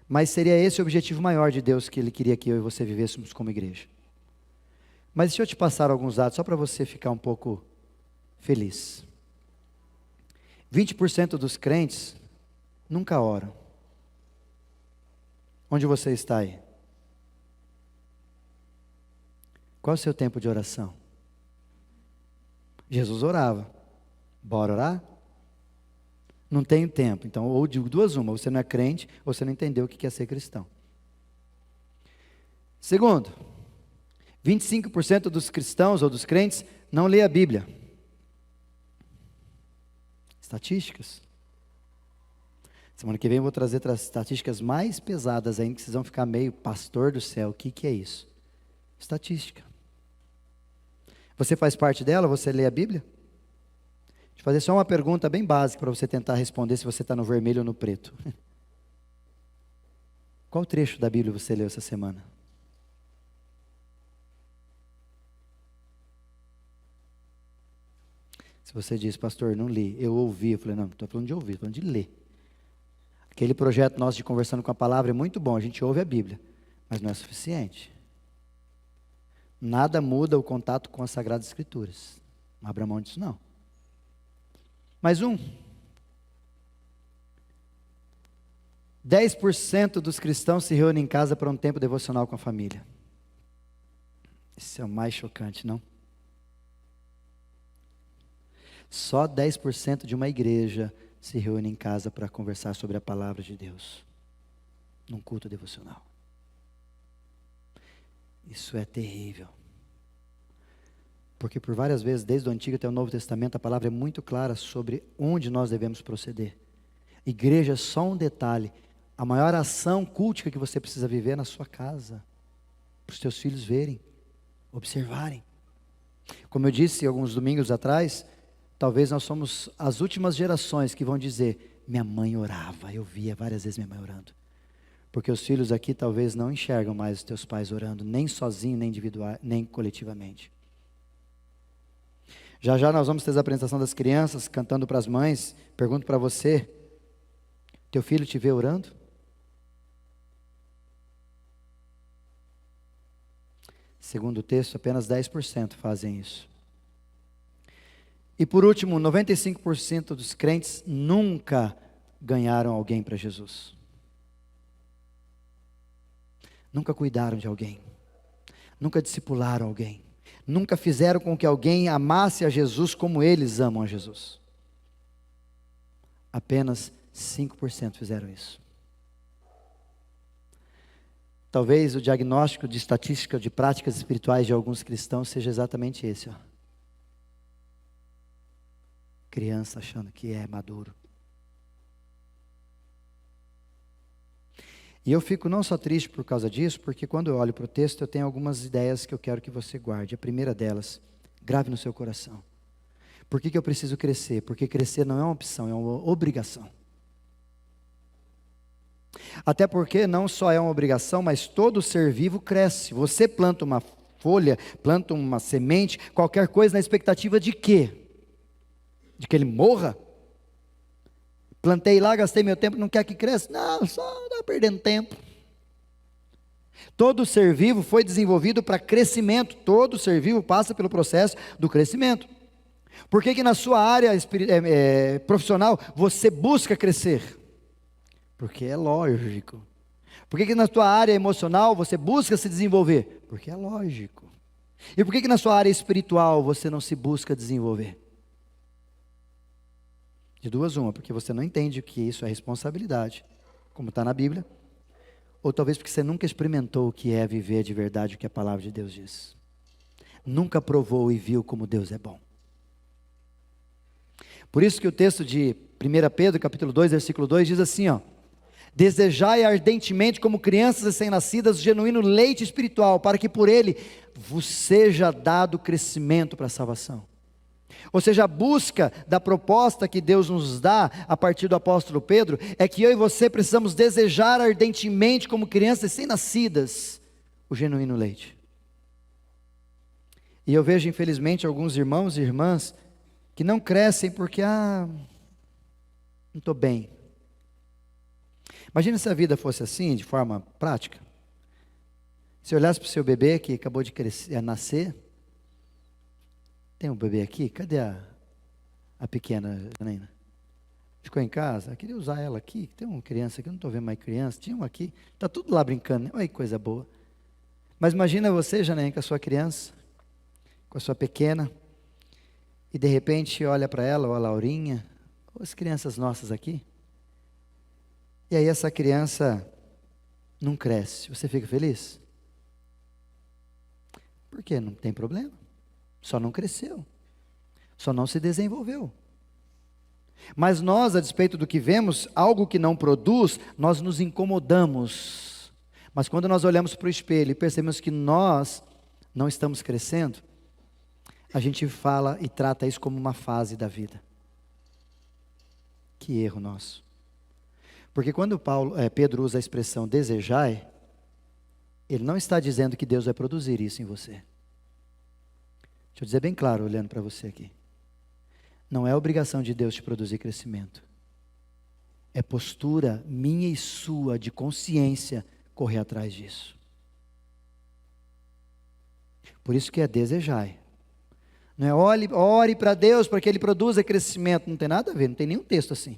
mas seria esse o objetivo maior de Deus que Ele queria que eu e você vivêssemos como igreja. Mas deixa eu te passar alguns dados, só para você ficar um pouco feliz. 20% dos crentes nunca oram. Onde você está aí? Qual é o seu tempo de oração? Jesus orava. Bora orar? Não tenho tempo. Então, ou digo duas uma, ou você não é crente, ou você não entendeu o que é ser cristão. Segundo, 25% dos cristãos ou dos crentes não lê a Bíblia. Estatísticas. Semana que vem eu vou trazer estatísticas mais pesadas ainda, que vocês vão ficar meio, pastor do céu, o que é isso? Estatística. Você faz parte dela? Você lê a Bíblia? Deixa eu fazer só uma pergunta bem básica para você tentar responder se você está no vermelho ou no preto. Qual trecho da Bíblia você leu essa semana? Se você diz, pastor, não li, eu ouvi, eu falei, não estou falando de ouvir, estou falando de ler. Aquele projeto nosso de conversando com a palavra é muito bom, a gente ouve a Bíblia, mas não é suficiente. Nada muda o contato com as Sagradas Escrituras. Não abra mão disso não. Mais um. 10% dos cristãos se reúnem em casa para um tempo devocional com a família. Isso é o mais chocante, não? Só 10% de uma igreja se reúne em casa para conversar sobre a palavra de Deus, num culto devocional. Isso é terrível. Porque por várias vezes, desde o Antigo até o Novo Testamento, a palavra é muito clara sobre onde nós devemos proceder. Igreja é só um detalhe. A maior ação cultica que você precisa viver é na sua casa, para os teus filhos verem, observarem. Como eu disse alguns domingos atrás, talvez nós somos as últimas gerações que vão dizer: minha mãe orava, eu via várias vezes minha mãe orando. Porque os filhos aqui talvez não enxergam mais os teus pais orando, nem sozinho, nem individual, nem coletivamente. Já já nós vamos ter a apresentação das crianças, cantando para as mães. Pergunto para você: teu filho te vê orando? Segundo o texto, apenas 10% fazem isso. E por último, 95% dos crentes nunca ganharam alguém para Jesus. Nunca cuidaram de alguém. Nunca discipularam alguém. Nunca fizeram com que alguém amasse a Jesus como eles amam a Jesus. Apenas 5% fizeram isso. Talvez o diagnóstico de estatística de práticas espirituais de alguns cristãos seja exatamente esse. Criança achando que é maduro. E eu fico não só triste por causa disso, porque quando eu olho para o texto eu tenho algumas ideias que eu quero que você guarde. A primeira delas, grave no seu coração. Por que eu preciso crescer? Porque crescer não é uma opção, é uma obrigação. Até porque não só é uma obrigação, mas todo ser vivo cresce. Você planta uma folha, planta uma semente, qualquer coisa na expectativa de quê? De que ele morra? Plantei lá, gastei meu tempo, não quer que cresça? Não, só está perdendo tempo. Todo ser vivo foi desenvolvido para crescimento. Todo ser vivo passa pelo processo do crescimento. Por que na sua área profissional você busca crescer? Porque é lógico. Por que na tua área emocional você busca se desenvolver? Porque é lógico. E por que na sua área espiritual você não se busca desenvolver? De duas uma, porque você não entende que isso é responsabilidade, como está na Bíblia, ou talvez porque você nunca experimentou o que é viver de verdade o que a palavra de Deus diz. Nunca provou e viu como Deus é bom. Por isso que o texto de 1 Pedro, capítulo 2, versículo 2, diz assim, desejai ardentemente como crianças recém-nascidas o genuíno leite espiritual, para que por ele vos seja dado crescimento para a salvação. Ou seja, a busca da proposta que Deus nos dá a partir do apóstolo Pedro é que eu e você precisamos desejar ardentemente como crianças recém-nascidas o genuíno leite. E eu vejo infelizmente alguns irmãos e irmãs que não crescem porque não estou bem. Imagina se a vida fosse assim, de forma prática. Se olhasse para o seu bebê que acabou de nascer. Tem um bebê aqui? Cadê a pequena Janaína? Ficou em casa? Eu queria usar ela aqui. Tem uma criança aqui, eu não estou vendo mais criança. Tinha uma aqui. Está tudo lá brincando, né? Olha que coisa boa. Mas imagina você, Janaína, com a sua criança, com a sua pequena, e de repente olha para ela, ou a Laurinha, ou as crianças nossas aqui. E aí essa criança não cresce. Você fica feliz? Por quê? Não tem problema. Só não cresceu, só não se desenvolveu. Mas nós, a despeito do que vemos, algo que não produz, nós nos incomodamos. Mas quando nós olhamos para o espelho e percebemos que nós não estamos crescendo, a gente fala e trata isso como uma fase da vida. Que erro nosso. Porque quando Pedro usa a expressão desejai, ele não está dizendo que Deus vai produzir isso em você. Deixa eu dizer bem claro, olhando para você aqui. Não é obrigação de Deus te produzir crescimento. É postura minha e sua, de consciência, correr atrás disso. Por isso que é desejai. Não é ore para Deus para que Ele produza crescimento. Não tem nada a ver, não tem nenhum texto assim.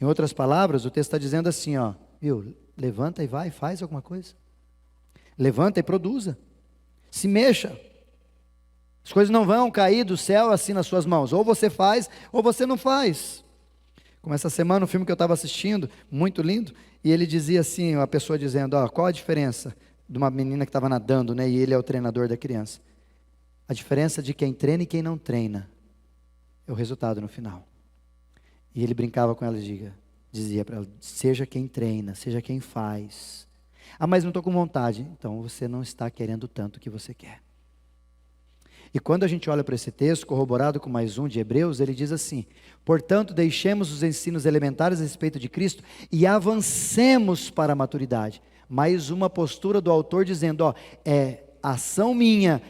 Em outras palavras, o texto está dizendo assim, viu? Levanta e vai, faz alguma coisa. Levanta e produza. Se mexa. As coisas não vão cair do céu assim nas suas mãos. Ou você faz, ou você não faz. Como essa semana, um filme que eu estava assistindo, muito lindo, e ele dizia assim, a pessoa dizendo, qual a diferença de uma menina que estava nadando, né, e ele é o treinador da criança. A diferença de quem treina e quem não treina é o resultado no final. E ele brincava com ela e dizia para ela: seja quem treina, seja quem faz. Ah, mas não estou com vontade. Então você não está querendo tanto o que você quer. E quando a gente olha para esse texto, corroborado com mais um de Hebreus, ele diz assim: portanto, deixemos os ensinos elementares a respeito de Cristo e avancemos para a maturidade. Mais uma postura do autor dizendo: ó, é ação minha,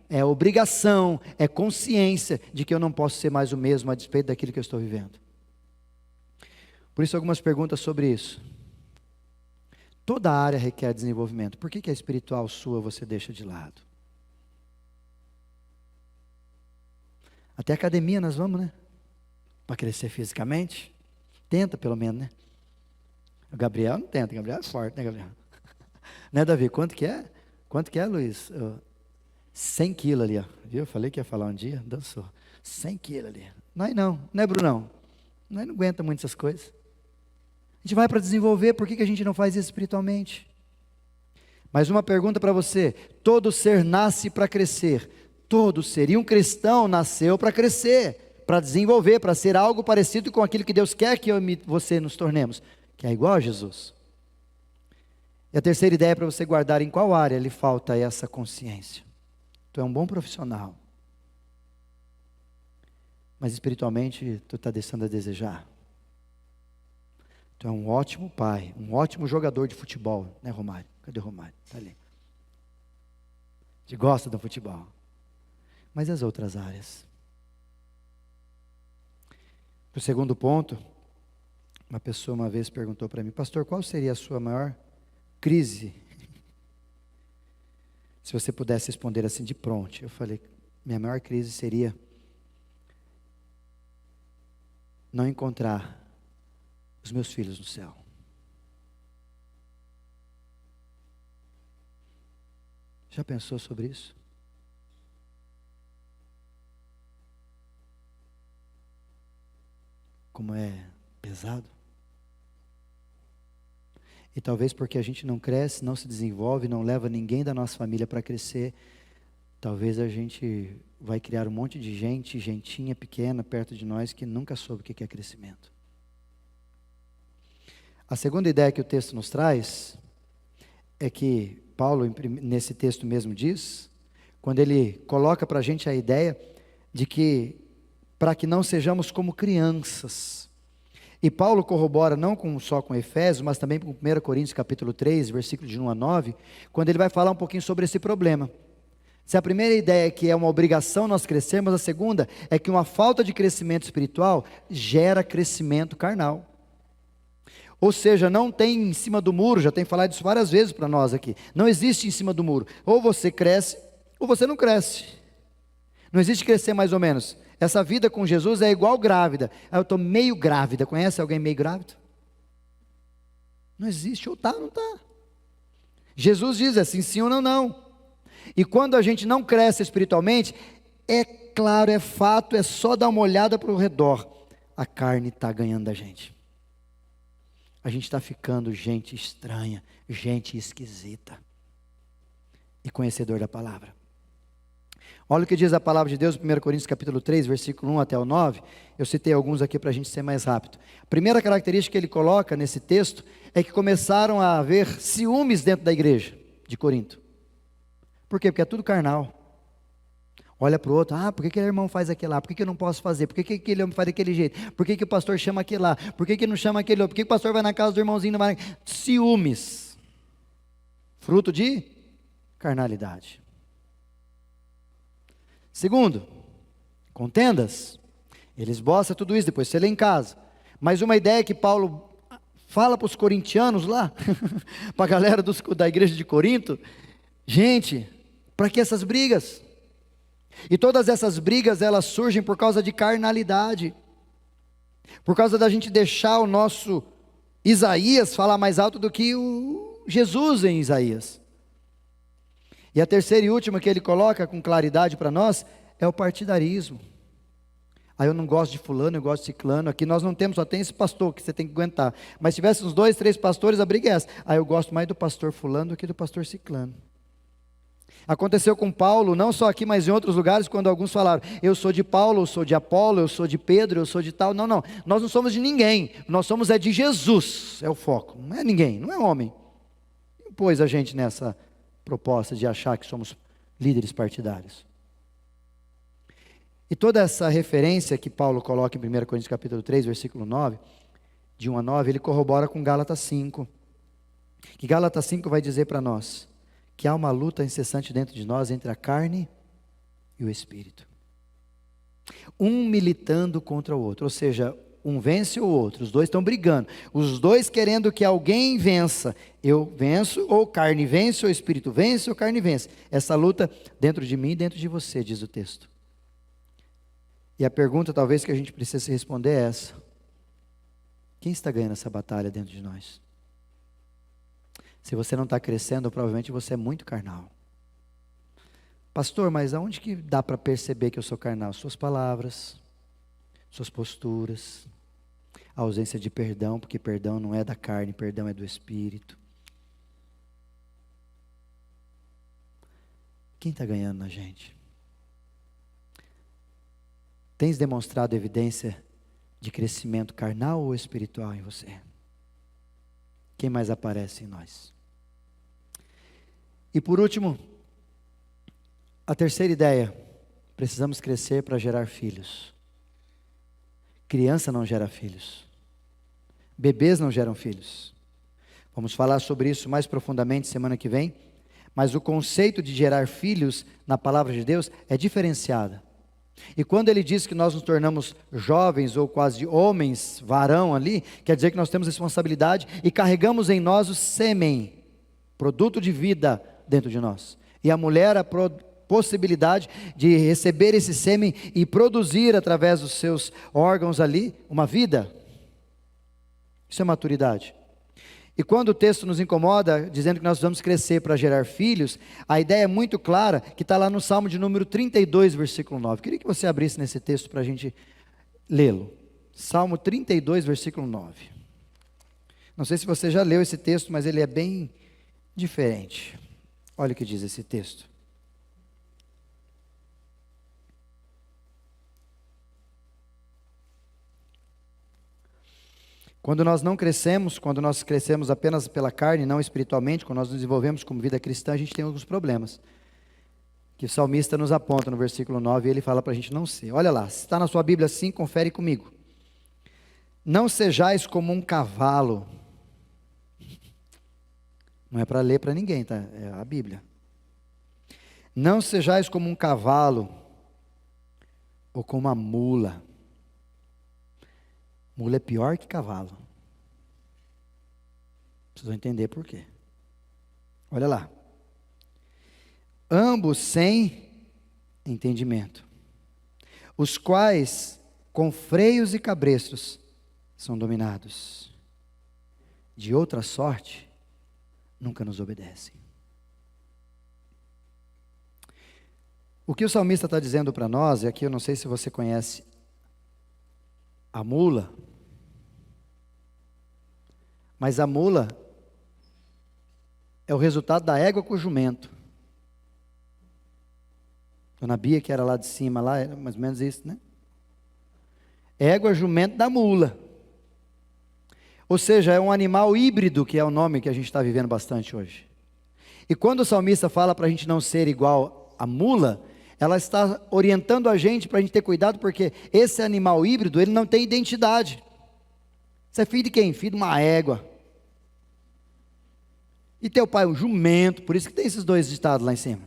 é obrigação, é consciência de que eu não posso ser mais o mesmo a despeito daquilo que eu estou vivendo. Por isso, algumas perguntas sobre isso. Toda área requer desenvolvimento. Por que a espiritual sua você deixa de lado? Até academia nós vamos, né? Para crescer fisicamente. Tenta pelo menos, né? O Gabriel não tenta, o Gabriel é forte, né, Gabriel? Né, Davi? Quanto que é? Quanto que é, Luiz? 100 quilos ali, ó. Viu? Eu falei que ia falar um dia, dançou. 100 quilos ali. Não é, Brunão? Nós não aguenta muito essas coisas. A gente vai para desenvolver, por que a gente não faz isso espiritualmente? Mais uma pergunta para você: todo ser nasce para crescer. Todo ser, e um cristão nasceu para crescer, para desenvolver, para ser algo parecido com aquilo que Deus quer que eu e você nos tornemos, que é igual a Jesus. E a terceira ideia para você guardar: em qual área lhe falta essa consciência? Tu é um bom profissional, mas espiritualmente tu está deixando a desejar. Tu é um ótimo pai, um ótimo jogador de futebol, né, Romário? Cadê o Romário? Está ali. A gente gosta do futebol. Mas as outras áreas? O segundo ponto, uma pessoa uma vez perguntou para mim: pastor, qual seria a sua maior crise? Se você pudesse responder assim de pronto. Eu falei: minha maior crise seria não encontrar os meus filhos no céu. Já pensou sobre isso? Como é pesado? E talvez porque a gente não cresce, não se desenvolve, não leva ninguém da nossa família para crescer, talvez a gente vai criar um monte de gentinha pequena perto de nós que nunca soube o que é crescimento. A segunda ideia que o texto nos traz é que Paulo, nesse texto mesmo diz, quando ele coloca para a gente a ideia de que, para que não sejamos como crianças. E Paulo corrobora não só com Efésios, mas também com 1 Coríntios capítulo 3, versículo de 1 a 9, quando ele vai falar um pouquinho sobre esse problema. Se a primeira ideia é que é uma obrigação nós crescermos, a segunda é que uma falta de crescimento espiritual gera crescimento carnal. Ou seja, não tem em cima do muro, já tem falado isso várias vezes para nós aqui, não existe em cima do muro, ou você cresce, ou você não cresce. Não existe crescer mais ou menos. Essa vida com Jesus é igual grávida. Eu estou meio grávida. Conhece alguém meio grávido? Não existe. Ou está ou não está. Jesus diz assim, sim ou não, não. E quando a gente não cresce espiritualmente, é claro, é fato, é só dar uma olhada para o redor. A carne está ganhando da gente. A gente está ficando gente estranha, gente esquisita. E conhecedor da palavra. Olha o que diz a palavra de Deus, 1 Coríntios capítulo 3, versículo 1 até o 9. Eu citei alguns aqui para a gente ser mais rápido. A primeira característica que ele coloca nesse texto é que começaram a haver ciúmes dentro da igreja de Corinto. Por quê? Porque é tudo carnal. Olha para o outro: por que aquele irmão faz aquilo lá? Por que eu não posso fazer? Por que aquele homem faz daquele jeito? Por que o pastor chama aquele lá? Por que não chama aquele outro? Por que o pastor vai na casa do irmãozinho? Não vai? Ciúmes. Fruto de carnalidade. Segundo, contendas. Ele esboça tudo isso, depois você lê em casa. Mas uma ideia que Paulo fala para os corintianos lá, para a galera da igreja de Corinto: gente, para que essas brigas? E todas essas brigas, elas surgem por causa de carnalidade. Por causa da gente deixar o nosso Isaías falar mais alto do que o Jesus em Isaías. E a terceira e última que ele coloca com claridade para nós é o partidarismo. Eu não gosto de fulano, eu gosto de ciclano. Aqui nós não temos, só tem esse pastor que você tem que aguentar. Mas se tivesse uns 2, 3 pastores, a briga é essa. Eu gosto mais do pastor fulano do que do pastor ciclano. Aconteceu com Paulo, não só aqui, mas em outros lugares, quando alguns falaram, eu sou de Paulo, eu sou de Apolo, eu sou de Pedro, eu sou de tal. Não, não, nós não somos de ninguém, nós somos de Jesus, é o foco, não é ninguém, não é homem. Pôs a gente nessa proposta de achar que somos líderes partidários. E toda essa referência que Paulo coloca em 1 Coríntios capítulo 3, versículo 9, de 1 a 9, ele corrobora com Gálatas 5, que Gálatas 5 vai dizer para nós, que há uma luta incessante dentro de nós entre a carne e o espírito. Um militando contra o outro, ou seja, um vence o outro, os dois estão brigando, os dois querendo que alguém vença. Eu venço, ou carne vence, ou espírito vence, ou carne vence. Essa luta dentro de mim e dentro de você, diz o texto. E a pergunta talvez que a gente precisa se responder é essa: quem está ganhando essa batalha dentro de nós? Se você não está crescendo, provavelmente você é muito carnal. Pastor, mas aonde que dá para perceber que eu sou carnal? Suas palavras, suas posturas, a ausência de perdão, porque perdão não é da carne, perdão é do espírito. Quem está ganhando na gente? Tens demonstrado evidência de crescimento carnal ou espiritual em você? Quem mais aparece em nós? E por último, a terceira ideia, precisamos crescer para gerar filhos. Criança não gera filhos, bebês não geram filhos. Vamos falar sobre isso mais profundamente semana que vem, mas o conceito de gerar filhos na palavra de Deus é diferenciado. E quando ele diz que nós nos tornamos jovens ou quase homens, varão ali, quer dizer que nós temos responsabilidade e carregamos em nós o sêmen, produto de vida dentro de nós. E a mulher a possibilidade de receber esse sêmen e produzir através dos seus órgãos ali uma vida. Isso é maturidade. E quando o texto nos incomoda, dizendo que nós vamos crescer para gerar filhos, a ideia é muito clara, que está lá no Salmo de número 32, versículo 9. Queria que você abrisse nesse texto para a gente lê-lo. Salmo 32, versículo 9. Não sei se você já leu esse texto, mas ele é bem diferente. Olha o que diz esse texto. Quando nós não crescemos, quando nós crescemos apenas pela carne, não espiritualmente, quando nós nos desenvolvemos como vida cristã, a gente tem alguns problemas. Que o salmista nos aponta no versículo 9, e ele fala para a gente não ser. Olha lá, se está na sua Bíblia assim, confere comigo. Não sejais como um cavalo. Não é para ler para ninguém, tá? É a Bíblia. Não sejais como um cavalo, ou como uma mula. Mula é pior que cavalo. Precisam entender por quê. Olha lá. Ambos sem entendimento, os quais com freios e cabrestos são dominados. De outra sorte, nunca nos obedecem. O que o salmista está dizendo para nós, e aqui eu não sei se você conhece a mula, mas a mula é o resultado da égua com o jumento. Dona Bia, que era lá de cima, lá era mais ou menos isso, né? Égua, jumento da mula. Ou seja, é um animal híbrido, que é o nome que a gente está vivendo bastante hoje. E quando o salmista fala para a gente não ser igual a mula, ela está orientando a gente para a gente ter cuidado, porque esse animal híbrido, ele não tem identidade. Você é filho de quem? Filho de uma égua. E teu pai é um jumento, por isso que tem esses dois ditados lá em cima.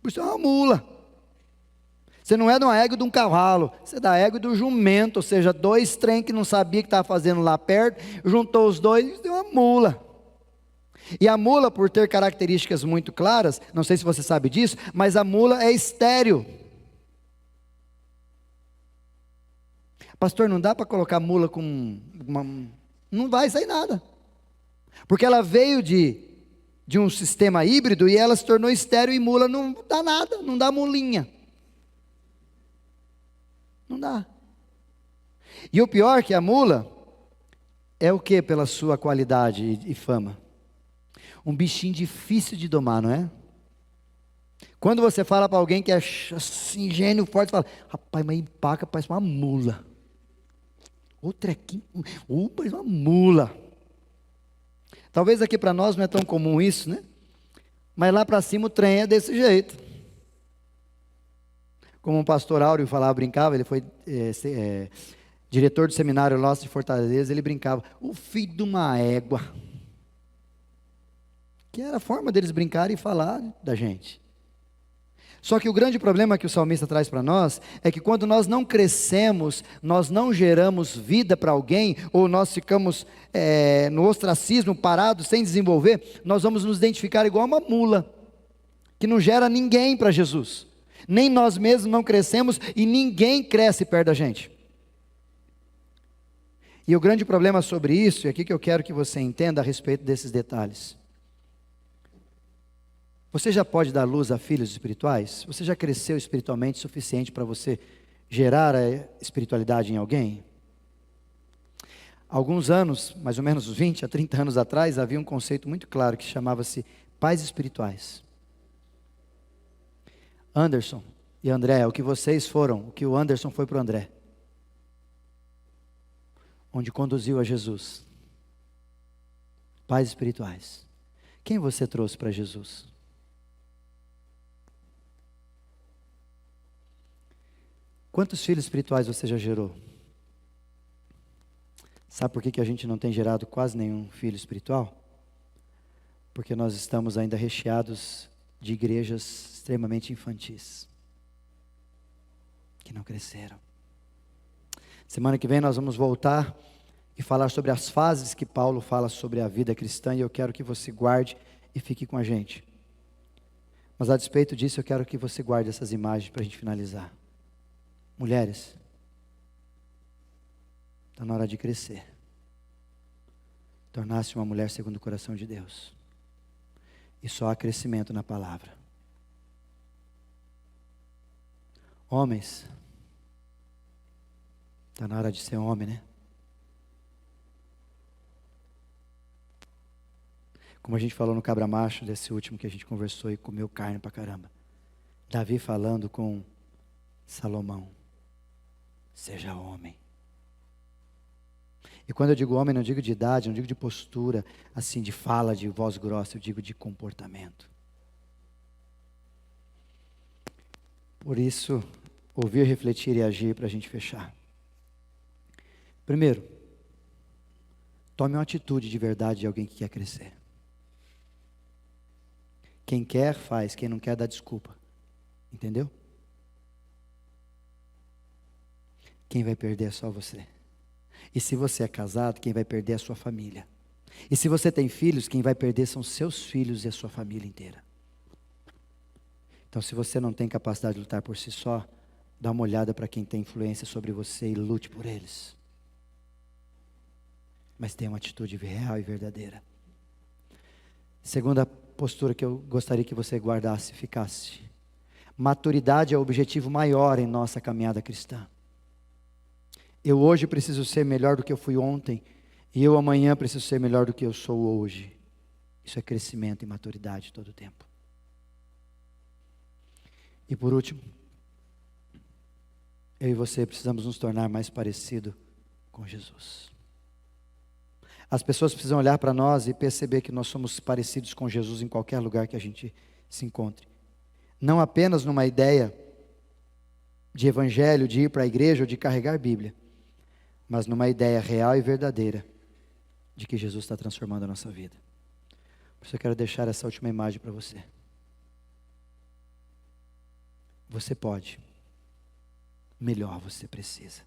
Por isso é uma mula. Você não é de uma égua de um cavalo, você é da égua do jumento, ou seja, dois trem que não sabia o que estava fazendo lá perto, juntou os dois e deu uma mula. E a mula, por ter características muito claras, não sei se você sabe disso, mas a mula é estéril. Pastor, não dá para colocar mula com uma... Não vai sair nada. Porque ela veio de um sistema híbrido e ela se tornou estéril, e mula não dá nada, não dá mulinha. Não dá. E o pior é que a mula é o que pela sua qualidade e fama? Um bichinho difícil de domar, não é? Quando você fala para alguém que é assim, gênio forte, fala, rapaz, mas empaca, parece uma mula. O trequinho, parece uma mula. Talvez aqui para nós não é tão comum isso, né? Mas lá para cima o trem é desse jeito. Como um pastor Áureo falava, brincava, ele foi diretor do seminário nosso de Fortaleza, ele brincava, o filho de uma égua. Que era a forma deles brincarem e falar da gente. Só que o grande problema que o salmista traz para nós é que quando nós não crescemos, nós não geramos vida para alguém, ou nós ficamos no ostracismo, parados, sem desenvolver, nós vamos nos identificar igual uma mula, que não gera ninguém para Jesus. Nem nós mesmos não crescemos e ninguém cresce perto da gente. E o grande problema sobre isso, e aqui que eu quero que você entenda a respeito desses detalhes. Você já pode dar luz a filhos espirituais? Você já cresceu espiritualmente o suficiente para você gerar a espiritualidade em alguém? Alguns anos, mais ou menos uns 20 a 30 anos atrás, havia um conceito muito claro que chamava-se pais espirituais. Anderson e André, o que vocês foram, o que o Anderson foi para o André, onde conduziu a Jesus. Pais espirituais. Quem você trouxe para Jesus? Quantos filhos espirituais você já gerou? Sabe por que a gente não tem gerado quase nenhum filho espiritual? Porque nós estamos ainda recheados de igrejas extremamente infantis, que não cresceram. Semana que vem nós vamos voltar e falar sobre as fases que Paulo fala sobre a vida cristã, e eu quero que você guarde e fique com a gente. Mas a despeito disso, eu quero que você guarde essas imagens para a gente finalizar. Mulheres, está na hora de crescer. Tornar-se uma mulher segundo o coração de Deus. E só há crescimento na palavra. Homens, está na hora de ser homem, né? Como a gente falou no Cabra Macho, desse último que a gente conversou e comeu carne pra caramba. Davi falando com Salomão. Seja homem. E quando eu digo homem, não digo de idade, não digo de postura, assim, de fala, de voz grossa, eu digo de comportamento. Por isso, ouvir, refletir e agir para a gente fechar. Primeiro, tome uma atitude de verdade de alguém que quer crescer. Quem quer, faz. Quem não quer, dá desculpa. Entendeu? Quem vai perder é só você. E se você é casado, quem vai perder é a sua família. E se você tem filhos, quem vai perder são seus filhos e a sua família inteira. Então, se você não tem capacidade de lutar por si só, dá uma olhada para quem tem influência sobre você e lute por eles. Mas tenha uma atitude real e verdadeira. Segunda postura que eu gostaria que você guardasse e ficasse. Maturidade é o objetivo maior em nossa caminhada cristã. Eu hoje preciso ser melhor do que eu fui ontem, e eu amanhã preciso ser melhor do que eu sou hoje. Isso é crescimento e maturidade todo o tempo. E por último, eu e você precisamos nos tornar mais parecidos com Jesus. As pessoas precisam olhar para nós e perceber que nós somos parecidos com Jesus em qualquer lugar que a gente se encontre. Não apenas numa ideia de evangelho, de ir para a igreja ou de carregar Bíblia, mas numa ideia real e verdadeira de que Jesus está transformando a nossa vida. Por isso eu quero deixar essa última imagem para você. Você pode. Melhor você precisa.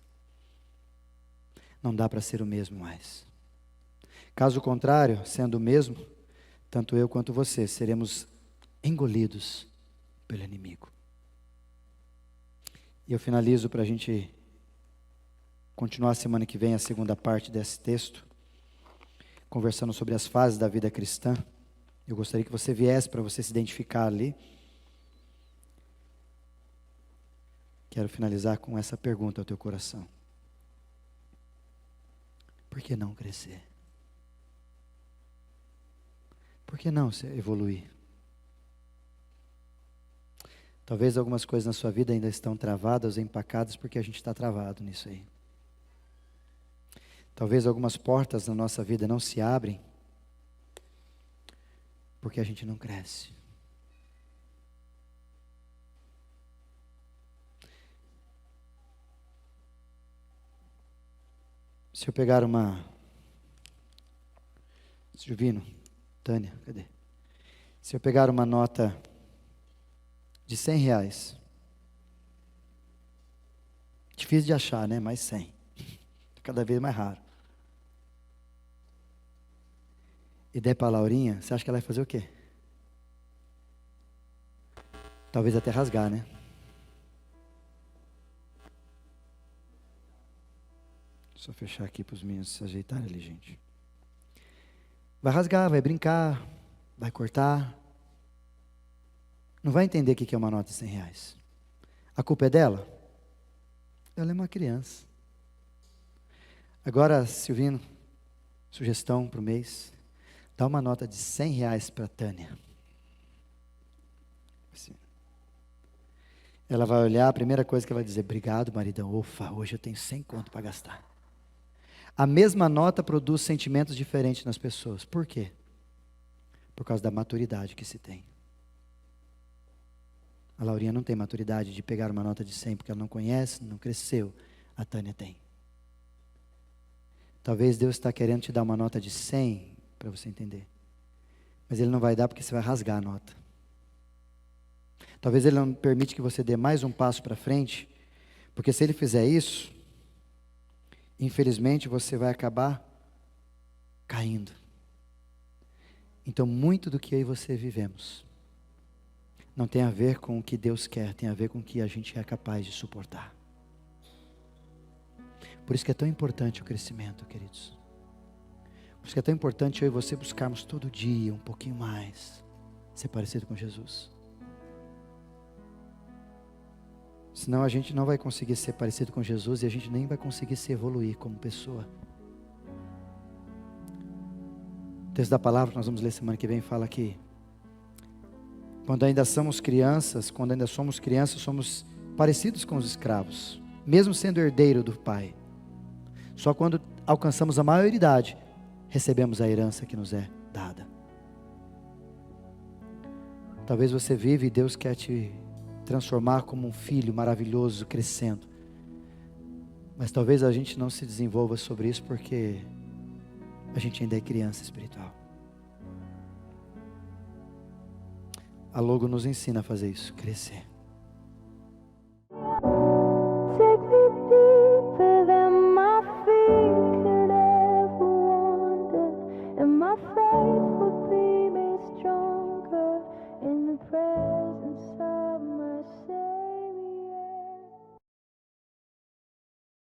Não dá para ser o mesmo mais. Caso contrário, sendo o mesmo, tanto eu quanto você seremos engolidos pelo inimigo. E eu finalizo para a gente continuar semana que vem a segunda parte desse texto, conversando sobre as fases da vida cristã. Eu gostaria que você viesse para você se identificar ali. Quero finalizar com essa pergunta ao teu coração. Por que não crescer? Por que não evoluir? Talvez algumas coisas na sua vida ainda estão travadas ou empacadas porque a gente está travado nisso aí. Talvez algumas portas na nossa vida não se abrem porque a gente não cresce. Se eu pegar Silvino, Tânia, cadê? Se eu pegar uma nota de R$100, difícil de achar, né? Mais 100, cada vez mais raro. E der para a Laurinha, você acha que ela vai fazer o quê? Talvez até rasgar, né? Só fechar aqui para os meninos se ajeitarem ali, gente. Vai rasgar, vai brincar, vai cortar. Não vai entender o que é uma nota de R$100. A culpa é dela? Ela é uma criança. Agora, Silvino, sugestão para o mês. Dá uma nota de R$100 para a Tânia. Assim. Ela vai olhar, a primeira coisa que ela vai dizer: obrigado, maridão. Ufa, hoje eu tenho 100 conto para gastar. A mesma nota produz sentimentos diferentes nas pessoas. Por quê? Por causa da maturidade que se tem. A Laurinha não tem maturidade de pegar uma nota de 100 porque ela não conhece, não cresceu. A Tânia tem. Talvez Deus está querendo te dar uma nota de 100 para você entender. Mas Ele não vai dar porque você vai rasgar a nota. Talvez Ele não permite que você dê mais um passo para frente, porque se Ele fizer isso, infelizmente você vai acabar caindo. Então muito do que eu e você vivemos não tem a ver com o que Deus quer, tem a ver com o que a gente é capaz de suportar. Por isso que é tão importante o crescimento, queridos. Por isso que é tão importante eu e você buscarmos todo dia um pouquinho mais ser parecido com Jesus. Senão a gente não vai conseguir ser parecido com Jesus e a gente nem vai conseguir se evoluir como pessoa. O texto da palavra que nós vamos ler semana que vem fala que quando ainda somos crianças, somos parecidos com os escravos, mesmo sendo herdeiro do Pai. Só quando alcançamos a maioridade, recebemos a herança que nos é dada. Talvez você vive e Deus quer te transformar como um filho maravilhoso, crescendo. Mas talvez a gente não se desenvolva sobre isso porque a gente ainda é criança espiritual. A Logo nos ensina a fazer isso, crescer.